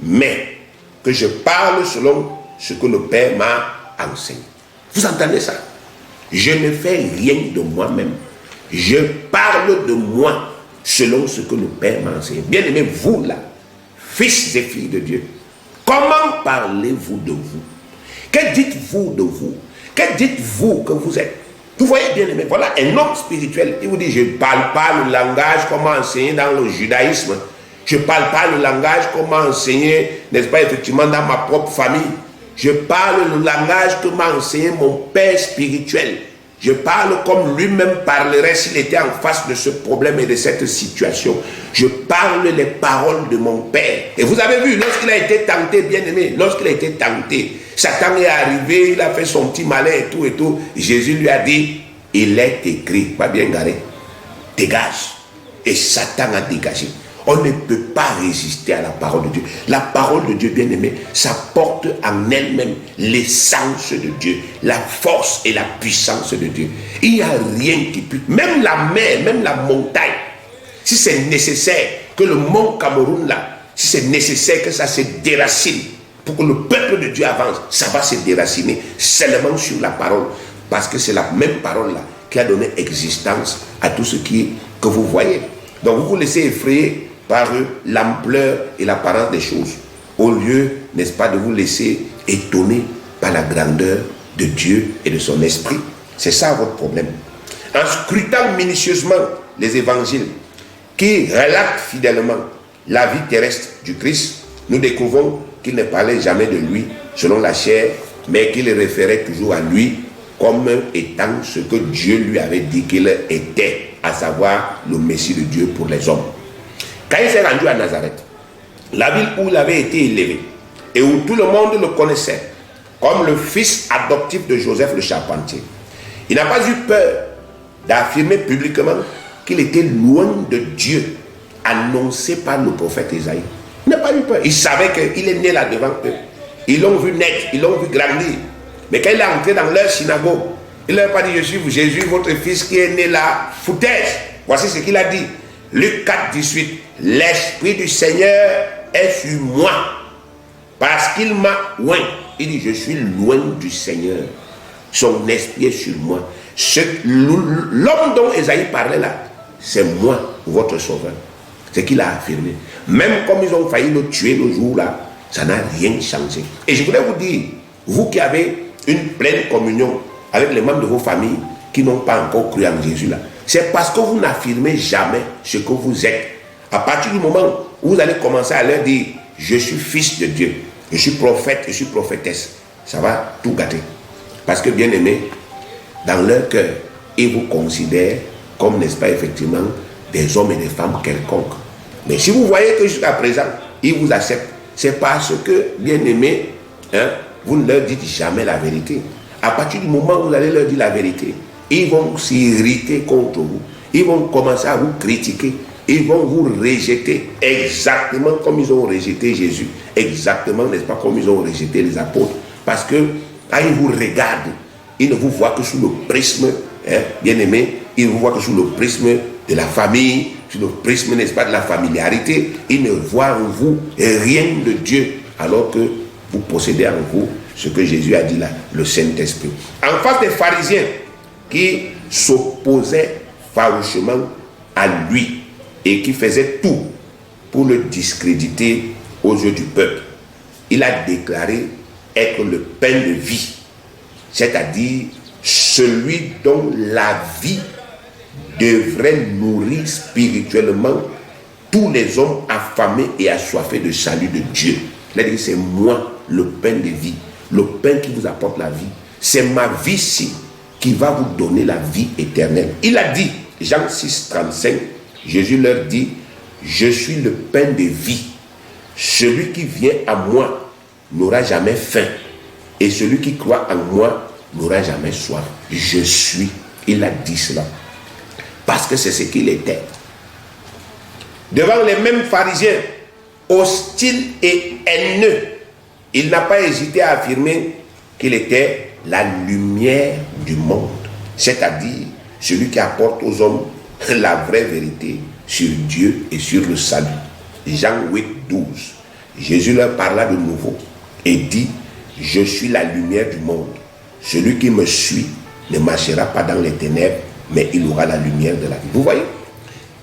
A: mais que je parle selon ce que le Père m'a enseigné. Vous entendez ça? Je ne fais rien de moi-même. Je parle de moi selon ce que le Père m'a enseigné. Bien aimé, vous là, fils et filles de Dieu, comment parlez-vous de vous? Que dites-vous de vous? Que dites-vous que vous êtes? Vous voyez, bien aimé, voilà un homme spirituel. Il vous dit, je ne parle pas le langage comment enseigner dans le judaïsme. Je ne parle pas le langage comment enseigner, n'est-ce pas, effectivement, dans ma propre famille. Je parle le langage que m'a enseigné mon père spirituel. Je parle comme lui-même parlerait s'il était en face de ce problème et de cette situation. Je parle les paroles de mon père. Et vous avez vu, lorsqu'il a été tenté, bien aimé, lorsqu'il a été tenté, Satan est arrivé, il a fait son petit malin et tout et tout. Jésus lui a dit, il est écrit, pas bien garé, dégage. Et Satan a dégagé. On ne peut pas résister à la parole de Dieu. La parole de Dieu, bien-aimé, ça porte en elle-même l'essence de Dieu, la force et la puissance de Dieu. Il n'y a rien qui puisse, même la mer, même la montagne, si c'est nécessaire que le mont Cameroun là, si c'est nécessaire que ça se déracine pour que le peuple de Dieu avance, ça va se déraciner seulement sur la parole, parce que c'est la même parole là qui a donné existence à tout ce que vous voyez. Donc vous vous laissez effrayer par l'ampleur et l'apparence des choses, au lieu, n'est-ce pas, de vous laisser étonner par la grandeur de Dieu et de son esprit. C'est ça votre problème. En scrutant minutieusement les évangiles qui relatent fidèlement la vie terrestre du Christ, nous découvrons qu'il ne parlait jamais de lui selon la chair, mais qu'il référait toujours à lui comme étant ce que Dieu lui avait dit qu'il était, à savoir le Messie de Dieu pour les hommes. Quand il s'est rendu à Nazareth, la ville où il avait été élevé et où tout le monde le connaissait comme le fils adoptif de Joseph le charpentier, il n'a pas eu peur d'affirmer publiquement qu'il était loin de Dieu, annoncé par le prophète Isaïe. Il n'a pas eu peur. Il savait qu'il est né là devant eux. Ils l'ont vu naître, ils l'ont vu grandir. Mais quand il est entré dans leur synagogue, il ne leur a pas dit, je suis Jésus, votre fils qui est né là, foutaise. Voici ce qu'il a dit. Luc 4, 18. L'Esprit du Seigneur est sur moi, parce qu'il m'a oint. Il dit, je suis loin du Seigneur. Son esprit est sur moi. L'homme dont Esaïe parlait là, c'est moi, votre sauveur. C'est qu'il a affirmé. Même comme ils ont failli le tuer le jour là, ça n'a rien changé. Et je voulais vous dire, vous qui avez une pleine communion avec les membres de vos familles qui n'ont pas encore cru en Jésus là. C'est parce que vous n'affirmez jamais ce que vous êtes. À partir du moment où vous allez commencer à leur dire « Je suis fils de Dieu, je suis prophète, je suis prophétesse », ça va tout gâter. Parce que, bien aimé, dans leur cœur, ils vous considèrent comme, n'est-ce pas, effectivement, des hommes et des femmes quelconques. Mais si vous voyez que jusqu'à présent, ils vous acceptent, c'est parce que, bien aimé, vous ne leur dites jamais la vérité. À partir du moment où vous allez leur dire la vérité, ils vont s'irriter contre vous. Ils vont commencer à vous critiquer. Ils vont vous rejeter exactement comme ils ont rejeté Jésus. Exactement, n'est-ce pas, comme ils ont rejeté les apôtres. Parce que, quand ils vous regardent, ils ne vous voient que sous le prisme, bien aimé, ils ne vous voient que sous le prisme de la famille, sous le prisme, n'est-ce pas, de la familiarité. Ils ne voient en vous rien de Dieu, alors que vous possédez en vous ce que Jésus a dit là, le Saint-Esprit. En face des pharisiens qui s'opposaient farouchement à lui et qui faisaient tout pour le discréditer aux yeux du peuple, il a déclaré être le pain de vie, c'est-à-dire celui dont la vie devrait nourrir spirituellement tous les hommes affamés et assoiffés de salut de Dieu. Il a dit, c'est moi le pain de vie, le pain qui vous apporte la vie. C'est ma vie-ci qui va vous donner la vie éternelle. Il a dit, Jean 6, 35, Jésus leur dit, je suis le pain de vie. Celui qui vient à moi n'aura jamais faim. Et celui qui croit en moi n'aura jamais soif. Je suis. Il a dit cela. Parce que c'est ce qu'il était. Devant les mêmes pharisiens, hostiles et haineux, il n'a pas hésité à affirmer qu'il était la lumière du monde. C'est-à-dire celui qui apporte aux hommes la vraie vérité sur Dieu et sur le salut. Jean 8, 12. Jésus leur parla de nouveau et dit, je suis la lumière du monde. Celui qui me suit ne marchera pas dans les ténèbres, mais il aura la lumière de la vie. Vous voyez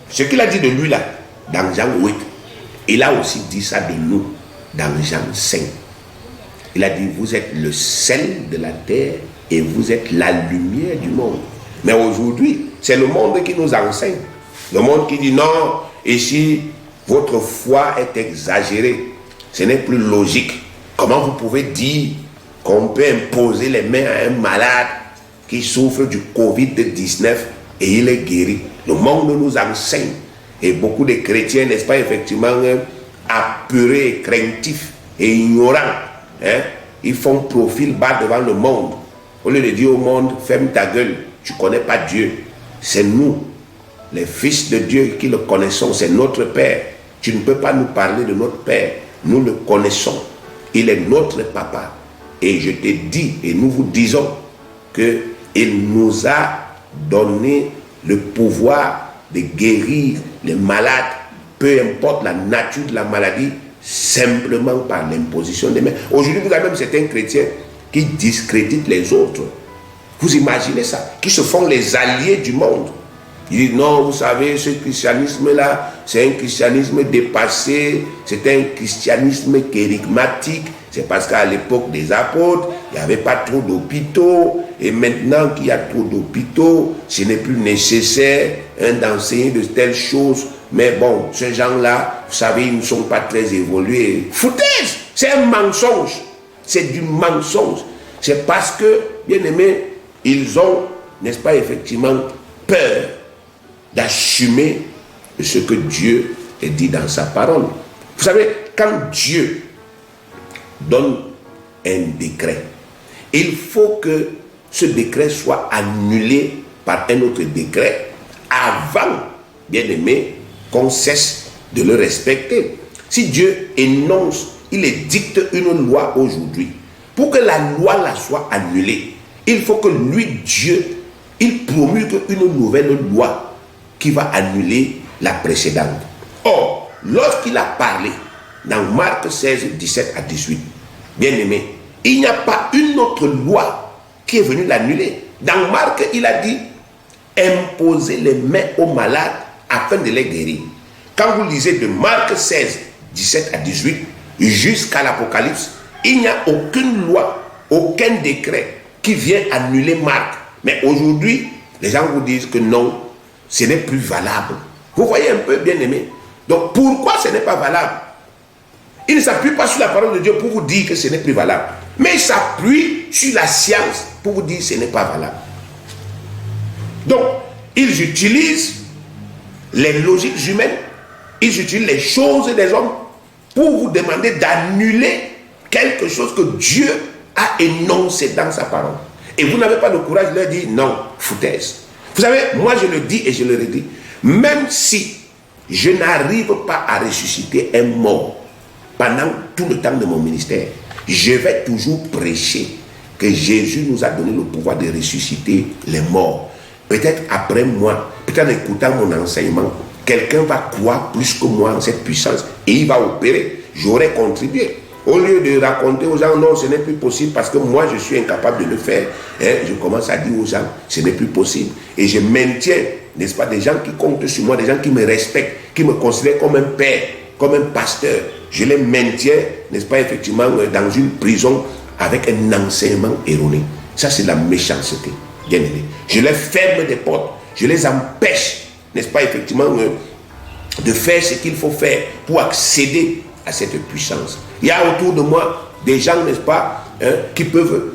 A: ce qu'il a dit de lui là, dans Jean 8, il a aussi dit ça de nous, dans Jean 5. Il a dit, vous êtes le sel de la terre et vous êtes la lumière du monde. Mais aujourd'hui, c'est le monde qui nous enseigne. Le monde qui dit non, ici, votre foi est exagérée. Ce n'est plus logique. Comment vous pouvez dire qu'on peut imposer les mains à un malade qui souffre du Covid-19 et il est guéri? Le monde nous enseigne. Et beaucoup de chrétiens, n'est-ce pas, effectivement, apeurés, et craintifs et ignorants, ils font profil bas devant le monde. Au lieu de dire au monde, ferme ta gueule, tu ne connais pas Dieu. C'est nous, les fils de Dieu, qui le connaissons, c'est notre Père. Tu ne peux pas nous parler de notre Père. Nous le connaissons. Il est notre papa. Et je te dis, et nous vous disons, qu'il nous a donné le pouvoir de guérir les malades, peu importe la nature de la maladie, simplement par l'imposition des mains. Aujourd'hui, vous avez même certains chrétiens qui discréditent les autres. Vous imaginez ça? Qui se font les alliés du monde. Ils disent non, vous savez, ce christianisme-là, c'est un christianisme dépassé, c'est un christianisme kérigmatique. C'est parce qu'à l'époque des apôtres, il n'y avait pas trop d'hôpitaux. Et maintenant qu'il y a trop d'hôpitaux, ce n'est plus nécessaire d'enseigner de telles choses. Mais bon, ces gens-là, vous savez, ils ne sont pas très évolués. Foutaise! C'est un mensonge. C'est du mensonge. C'est parce que, bien aimé, ils ont, n'est-ce pas, effectivement, peur d'assumer ce que Dieu a dit dans sa parole. Vous savez, quand Dieu donne un décret, il faut que ce décret soit annulé par un autre décret avant, bien aimé, qu'on cesse de le respecter. Si Dieu énonce, il édicte une loi aujourd'hui, pour que la loi la soit annulée, il faut que lui, Dieu, il promulgue une nouvelle loi qui va annuler la précédente. Or, lorsqu'il a parlé dans Marc 16, 17 à 18, bien aimé, il n'y a pas une autre loi qui est venue l'annuler. Dans Marc, il a dit, imposez les mains aux malades afin de les guérir. Quand vous lisez de Marc 16, 17 à 18, jusqu'à l'Apocalypse, il n'y a aucune loi aucun décret qui vient annuler Marc. Mais aujourd'hui, les gens vous disent que non, ce n'est plus valable. Vous voyez un peu, bien aimé. Donc pourquoi ce n'est pas valable? Il ne s'appuie pas sur la parole de Dieu pour vous dire que ce n'est plus valable. Mais il s'appuie sur la science pour vous dire que ce n'est pas valable. Donc, ils utilisent les logiques humaines, ils utilisent les choses des hommes pour vous demander d'annuler quelque chose que Dieu a énoncé dans sa parole. Et vous n'avez pas le courage de leur dire non, foutaise. Vous savez, moi je le dis et je le redis, même si je n'arrive pas à ressusciter un mort pendant tout le temps de mon ministère, je vais toujours prêcher que Jésus nous a donné le pouvoir de ressusciter les morts. Peut-être après moi, peut-être en écoutant mon enseignement, quelqu'un va croire plus que moi en cette puissance et il va opérer. J'aurais contribué. Au lieu de raconter aux gens, non, ce n'est plus possible parce que moi, je suis incapable de le faire, je commence à dire aux gens, ce n'est plus possible. Et je maintiens, n'est-ce pas, des gens qui comptent sur moi, des gens qui me respectent, qui me considèrent comme un père, comme un pasteur. Je les maintiens, n'est-ce pas, effectivement, dans une prison avec un enseignement erroné. Ça, c'est la méchanceté, bien aimé. Je les ferme des portes, je les empêche, n'est-ce pas, effectivement, de faire ce qu'il faut faire pour accéder à cette puissance. Il y a autour de moi des gens, n'est-ce pas, qui peuvent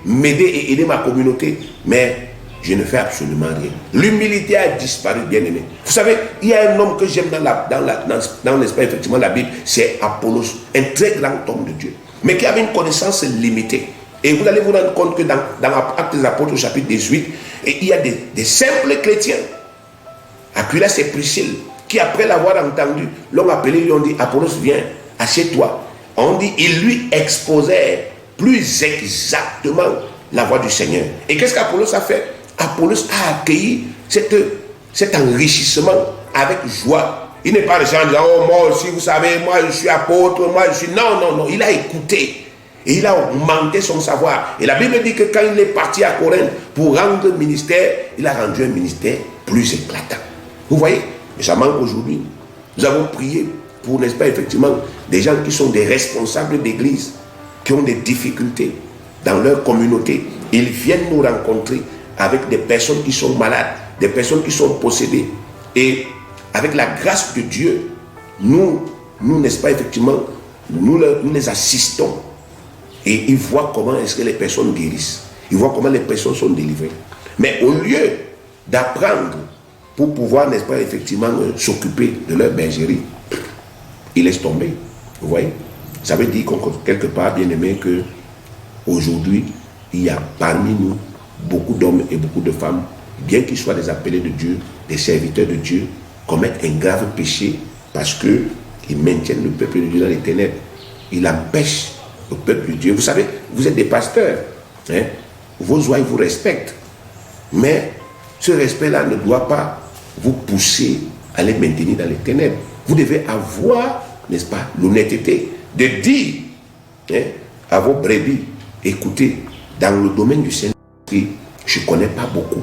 A: m'aider et aider ma communauté, mais je ne fais absolument rien. L'humilité a disparu, bien aimé. Vous savez, il y a un homme que j'aime dans l'espace, effectivement, la Bible, c'est Apollos, un très grand homme de Dieu, mais qui avait une connaissance limitée. Et vous allez vous rendre compte que dans Actes des Apôtres, au chapitre 18, il y a des simples chrétiens. Aquilas et Priscille, qui après l'avoir entendu, l'ont appelé, lui ont dit, Apollos, viens, assieds-toi. On dit, il lui exposait plus exactement la voix du Seigneur. Et qu'est-ce qu'Apollos a fait? Apollos a accueilli cet enrichissement avec joie. Il n'est pas resté en disant, oh moi aussi, vous savez, moi je suis apôtre, moi je suis... Non, non, non, il a écouté. Et il a augmenté son savoir. Et la Bible dit que quand il est parti à Corinthe pour rendre le ministère, il a rendu un ministère plus éclatant. Vous voyez? Mais ça manque aujourd'hui. Nous avons prié pour, n'est-ce pas, effectivement, des gens qui sont des responsables d'église, qui ont des difficultés dans leur communauté. Ils viennent nous rencontrer avec des personnes qui sont malades, des personnes qui sont possédées. Et avec la grâce de Dieu, nous n'est-ce pas, effectivement, nous les assistons. Et ils voient comment est-ce que les personnes guérissent. Ils voient comment les personnes sont délivrées. Mais au lieu d'apprendre pour pouvoir, n'est-ce pas, effectivement, s'occuper de leur bergerie, ils laissent tomber. Vous voyez? Ça veut dire quelque part, bien aimé, que aujourd'hui, il y a parmi nous beaucoup d'hommes et beaucoup de femmes, bien qu'ils soient des appelés de Dieu, des serviteurs de Dieu, commettent un grave péché parce qu'ils maintiennent le peuple de Dieu dans les ténèbres. Ils empêchent le peuple de Dieu. Vous savez, vous êtes des pasteurs. Hein? Vos ouailles vous respectent. Mais ce respect-là ne doit pas vous pousser à les maintenir dans les ténèbres. Vous devez avoir, n'est-ce pas, l'honnêteté de dire, hein, à vos brebis, écoutez, dans le domaine du Saint-Esprit, je ne connais pas beaucoup,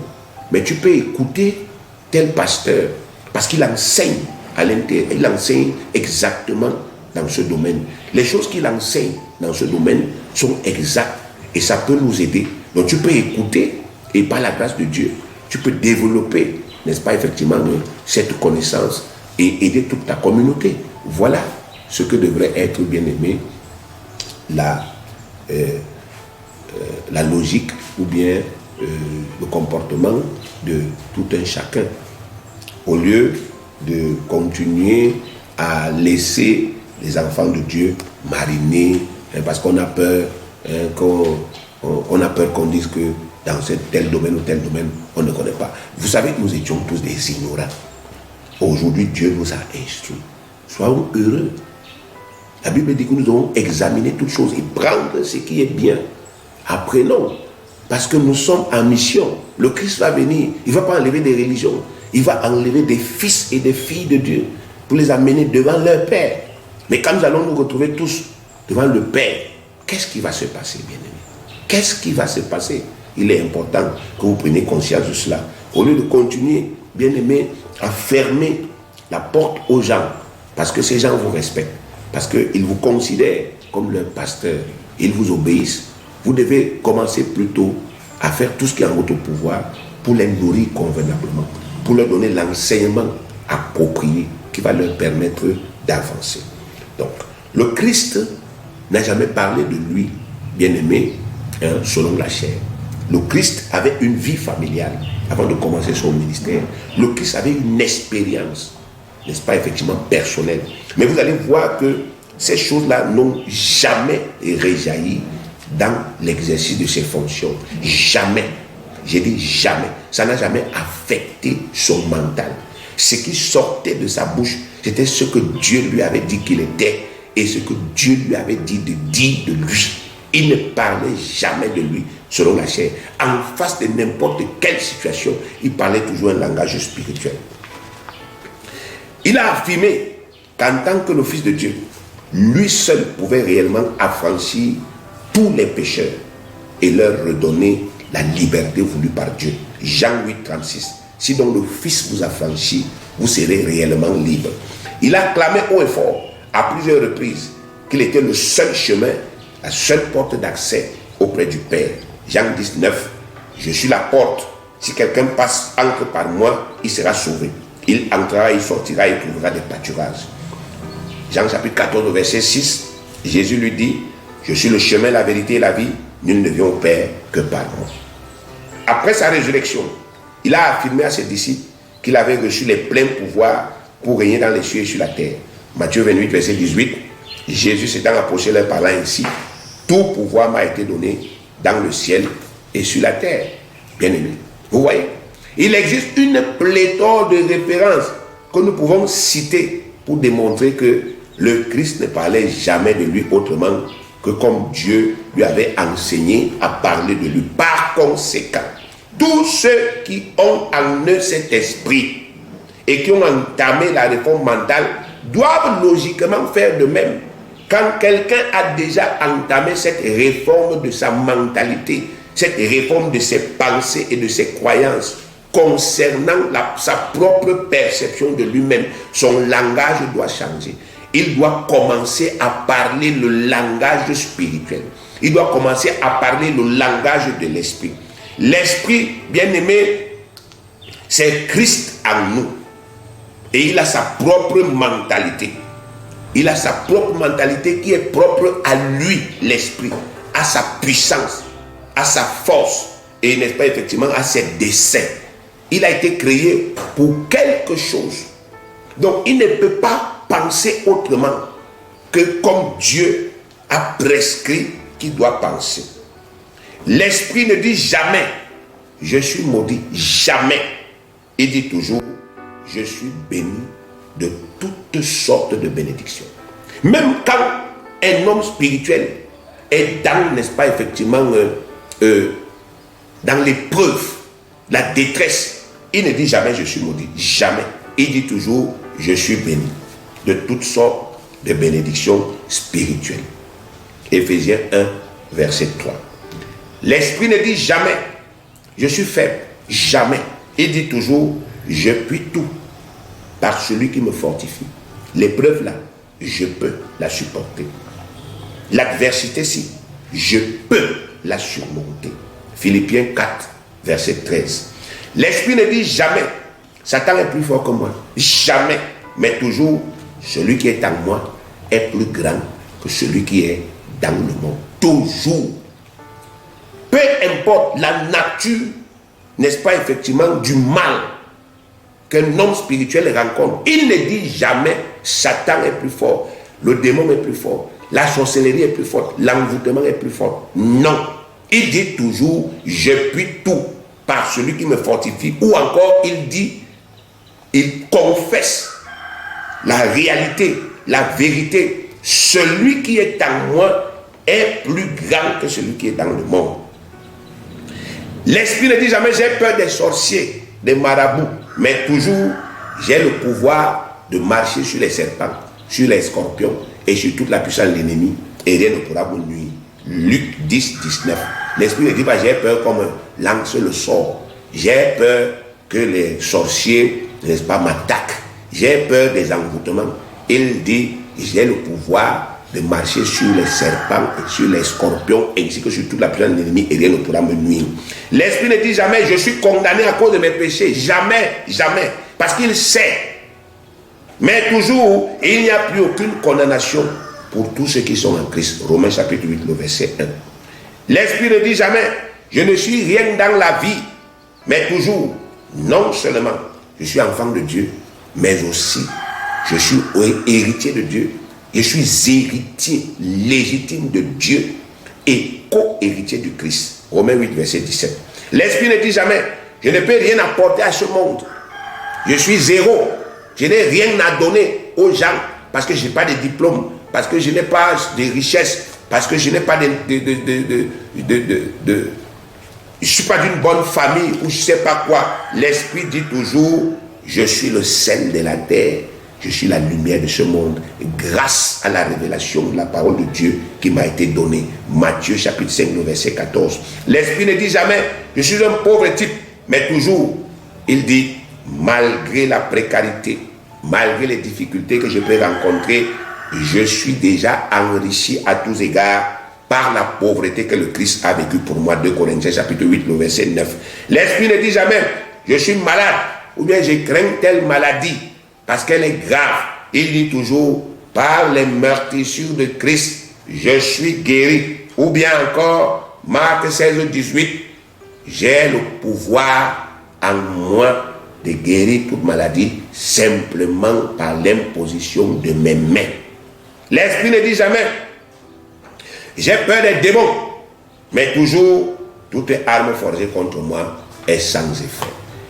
A: mais tu peux écouter tel pasteur parce qu'il enseigne à l'intérieur, il enseigne exactement dans ce domaine. Les choses qu'il enseigne dans ce domaine sont exactes et ça peut nous aider. Donc tu peux écouter et par la grâce de Dieu, tu peux développer, n'est-ce pas, effectivement, cette connaissance et aider toute ta communauté. Voilà ce que devrait être, bien aimé, la logique ou bien le comportement de tout un chacun. Au lieu de continuer à laisser les enfants de Dieu mariner, hein, parce qu'on a peur, hein, on a peur qu'on dise que dans tel domaine ou tel domaine, on ne connaît pas. Vous savez que nous étions tous des ignorants. Aujourd'hui, Dieu nous a instruits. Soyons heureux. La Bible dit que nous devons examiner toutes choses et prendre ce qui est bien. Apprenons. Parce que nous sommes en mission. Le Christ va venir. Il ne va pas enlever des religions. Il va enlever des fils et des filles de Dieu pour les amener devant leur Père. Mais quand nous allons nous retrouver tous devant le Père, qu'est-ce qui va se passer, bien-aimés? Qu'est-ce qui va se passer? Il est important que vous preniez conscience de cela. Au lieu de continuer, bien-aimés, à fermer la porte aux gens, parce que ces gens vous respectent, parce qu'ils vous considèrent comme leur pasteur, ils vous obéissent. vous devez commencer plutôt à faire tout ce qui est en votre pouvoir pour les nourrir convenablement, pour leur donner l'enseignement approprié qui va leur permettre d'avancer. Donc, le Christ n'a jamais parlé de lui, bien-aimé, selon la chair. Le Christ avait une vie familiale avant de commencer son ministère. Le Christ avait une expérience, n'est-ce pas, effectivement personnelle. Mais vous allez voir que ces choses-là n'ont jamais réjailli dans l'exercice de ses fonctions. Jamais. J'ai dit jamais. Ça n'a jamais affecté son mental. Ce qui sortait de sa bouche, c'était ce que Dieu lui avait dit qu'il était et ce que Dieu lui avait dit de dire de lui. Il ne parlait jamais de lui selon la chair. En face de n'importe quelle situation, il parlait toujours un langage spirituel. Il a affirmé qu'en tant que le Fils de Dieu, lui seul pouvait réellement affranchir tous les pécheurs et leur redonner la liberté voulue par Dieu. Jean 8, 36. Si donc le Fils vous affranchit, vous serez réellement libre. Il a clamé haut et fort à plusieurs reprises qu'il était le seul chemin, la seule porte d'accès auprès du Père. Jean 19. Je suis la porte. Si quelqu'un entre par moi, il sera sauvé. Il entrera, il sortira, il trouvera des pâturages. Jean chapitre 14, verset 6. Jésus lui dit, je suis le chemin, la vérité et la vie. Nul ne vient au Père que par moi. Après sa résurrection, il a affirmé à ses disciples qu'il avait reçu les pleins pouvoirs pour régner dans les cieux et sur la terre. Matthieu 28, verset 18. Jésus s'étant approché leur parlant ainsi, tout pouvoir m'a été donné dans le ciel et sur la terre. Bien aimé. Vous voyez, il existe une pléthore de références que nous pouvons citer pour démontrer que le Christ ne parlait jamais de lui autrement que comme Dieu lui avait enseigné à parler de lui. Par conséquent, tous ceux qui ont en eux cet esprit et qui ont entamé la réforme mentale doivent logiquement faire de même. Quand quelqu'un a déjà entamé cette réforme de sa mentalité, cette réforme de ses pensées et de ses croyances concernant sa propre perception de lui-même, son langage doit changer. Il doit commencer à parler le langage spirituel. Il doit commencer à parler le langage de l'esprit. L'esprit, bien-aimé, c'est Christ en nous. Et il a sa propre mentalité. Il a sa propre mentalité qui est propre à lui, l'esprit, à sa puissance, à sa force et, n'est-ce pas, effectivement, à ses desseins. Il a été créé pour quelque chose. Donc, il ne peut pas penser autrement que comme Dieu a prescrit qu'il doit penser. L'esprit ne dit jamais, je suis maudit, jamais. Il dit toujours, je suis béni de toutes sortes de bénédictions. Même quand un homme spirituel est dans, n'est-ce pas, effectivement, dans l'épreuve, la détresse, il ne dit jamais je suis maudit, jamais. Il dit toujours je suis béni de toutes sortes de bénédictions spirituelles. Éphésiens 1, verset 3. L'esprit ne dit jamais je suis faible, jamais. Il dit toujours je puis tout par celui qui me fortifie. L'épreuve là, je peux la supporter. L'adversité ci, je peux la surmonter. Philippiens 4, verset 13. L'esprit ne dit jamais Satan est plus fort que moi, jamais, mais toujours celui qui est en moi est plus grand que celui qui est dans le monde. Toujours. Peu importe la nature, n'est-ce pas, effectivement, du mal qu'un homme spirituel rencontre, il ne dit jamais Satan est plus fort, le démon est plus fort, la sorcellerie est plus forte, l'envoûtement est plus fort. Non. Il dit toujours je puis tout par celui qui me fortifie. Ou encore il dit, il confesse la réalité, la vérité. Celui qui est en moi est plus grand que celui qui est dans le monde. L'esprit ne dit jamais j'ai peur des sorciers, des marabouts, mais toujours j'ai le pouvoir de marcher sur les serpents, sur les scorpions et sur toute la puissance de l'ennemi et rien ne pourra vous nuire. Luc 10, 19. L'esprit ne dit pas j'ai peur comme lance le sort. J'ai peur que les sorciers, n'est-ce pas, m'attaquent. J'ai peur des envoûtements. Il dit j'ai le pouvoir de marcher sur les serpents et sur les scorpions, ainsi que sur toute la puissance de l'ennemi, et rien ne pourra me nuire. L'Esprit ne dit jamais, je suis condamné à cause de mes péchés. Jamais, jamais. Parce qu'il sait. Mais toujours, il n'y a plus aucune condamnation pour tous ceux qui sont en Christ. Romains chapitre 8, le verset 1. L'Esprit ne dit jamais, je ne suis rien dans la vie, mais toujours, non seulement, je suis enfant de Dieu, mais aussi, je suis héritier de Dieu. Je suis héritier légitime de Dieu et co-héritier du Christ. Romains 8, verset 17. L'Esprit ne dit jamais, je ne peux rien apporter à ce monde. Je suis zéro. Je n'ai rien à donner aux gens parce que je n'ai pas de diplôme, parce que je n'ai pas de richesse, parce que je n'ai pas je ne suis pas d'une bonne famille ou je ne sais pas quoi. L'Esprit dit toujours, je suis le sel de la terre. Je suis la lumière de ce monde grâce à la révélation de la parole de Dieu qui m'a été donnée. Matthieu chapitre 5, le verset 14. L'Esprit ne dit jamais, je suis un pauvre type, mais toujours, il dit, malgré la précarité, malgré les difficultés que je peux rencontrer, je suis déjà enrichi à tous égards par la pauvreté que le Christ a vécue pour moi. 2 Corinthiens chapitre 8, le verset 9. L'Esprit ne dit jamais, je suis malade, ou bien je crains telle maladie, parce qu'elle est grave. Il dit toujours, par les meurtrissures de Christ, je suis guéri. Ou bien encore, Marc 16, 18, j'ai le pouvoir en moi de guérir toute maladie simplement par l'imposition de mes mains. L'Esprit ne dit jamais, j'ai peur des démons, mais toujours, toute arme forgée contre moi est sans effet.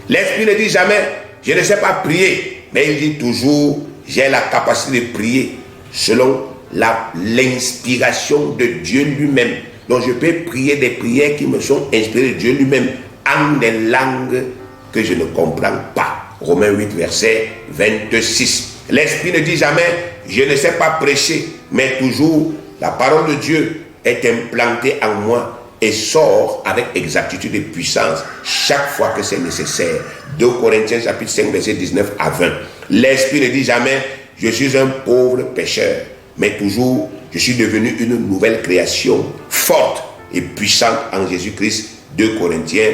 A: L'Esprit ne dit jamais, je ne sais pas prier, mais il dit toujours, j'ai la capacité de prier selon l'inspiration de Dieu lui-même. Donc je peux prier des prières qui me sont inspirées de Dieu lui-même en des langues que je ne comprends pas. Romains 8, verset 26. L'Esprit ne dit jamais, je ne sais pas prêcher, mais toujours la parole de Dieu est implantée en moi et sort avec exactitude et puissance chaque fois que c'est nécessaire. 2 Corinthiens chapitre 5 verset 19 à 20. L'Esprit ne dit jamais, je suis un pauvre pécheur, mais toujours, je suis devenu une nouvelle création forte et puissante en Jésus-Christ. 2 Corinthiens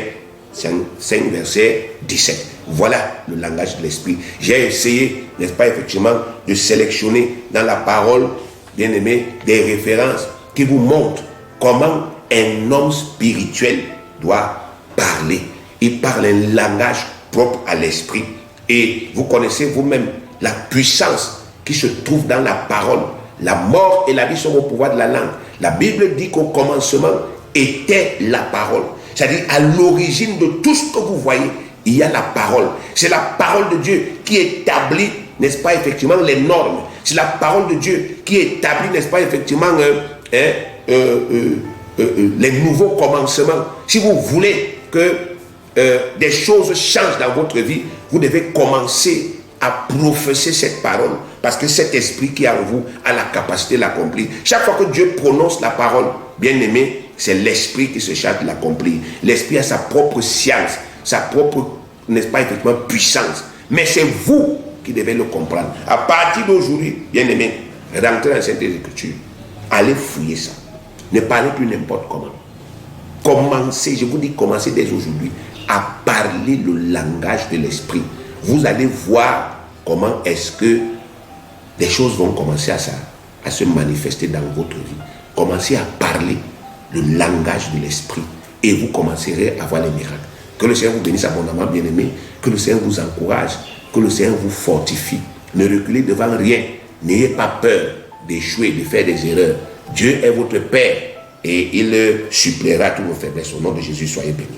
A: 5 verset 17. Voilà le langage de l'Esprit. J'ai essayé, n'est-ce pas, effectivement, de sélectionner dans la parole, bien aimé, des références qui vous montrent comment un homme spirituel doit parler. Il parle un langage propre à l'esprit. Et vous connaissez vous-même la puissance qui se trouve dans la parole. La mort et la vie sont au pouvoir de la langue. La Bible dit qu'au commencement était la parole. C'est-à-dire à l'origine de tout ce que vous voyez, il y a la parole. C'est la parole de Dieu qui établit, n'est-ce pas, effectivement, les normes. C'est la parole de Dieu qui établit, n'est-ce pas, effectivement, les nouveaux commencements. Si vous voulez que des choses changent dans votre vie, vous devez commencer à professer cette parole, parce que cet esprit qui est en vous a la capacité de l'accomplir. Chaque fois que Dieu prononce la parole, bien aimé, c'est l'esprit qui se charge de l'accomplir. L'esprit a sa propre science, sa propre, n'est-ce pas, effectivement, puissance. Mais c'est vous qui devez le comprendre. À partir d'aujourd'hui, bien aimé, rentrez dans cette écriture. Allez fouiller ça. Ne parlez plus n'importe comment. Commencez, je vous dis, commencez dès aujourd'hui à parler le langage de l'esprit. Vous allez voir comment est-ce que des choses vont commencer à se manifester dans votre vie. Commencez à parler le langage de l'esprit et vous commencerez à voir les miracles. Que le Seigneur vous bénisse abondamment, bien-aimé. Que le Seigneur vous encourage. Que le Seigneur vous fortifie. Ne reculez devant rien. N'ayez pas peur d'échouer, de faire des erreurs. Dieu est votre Père et il suppléera toutes vos faiblesses. Au nom de Jésus, soyez bénis.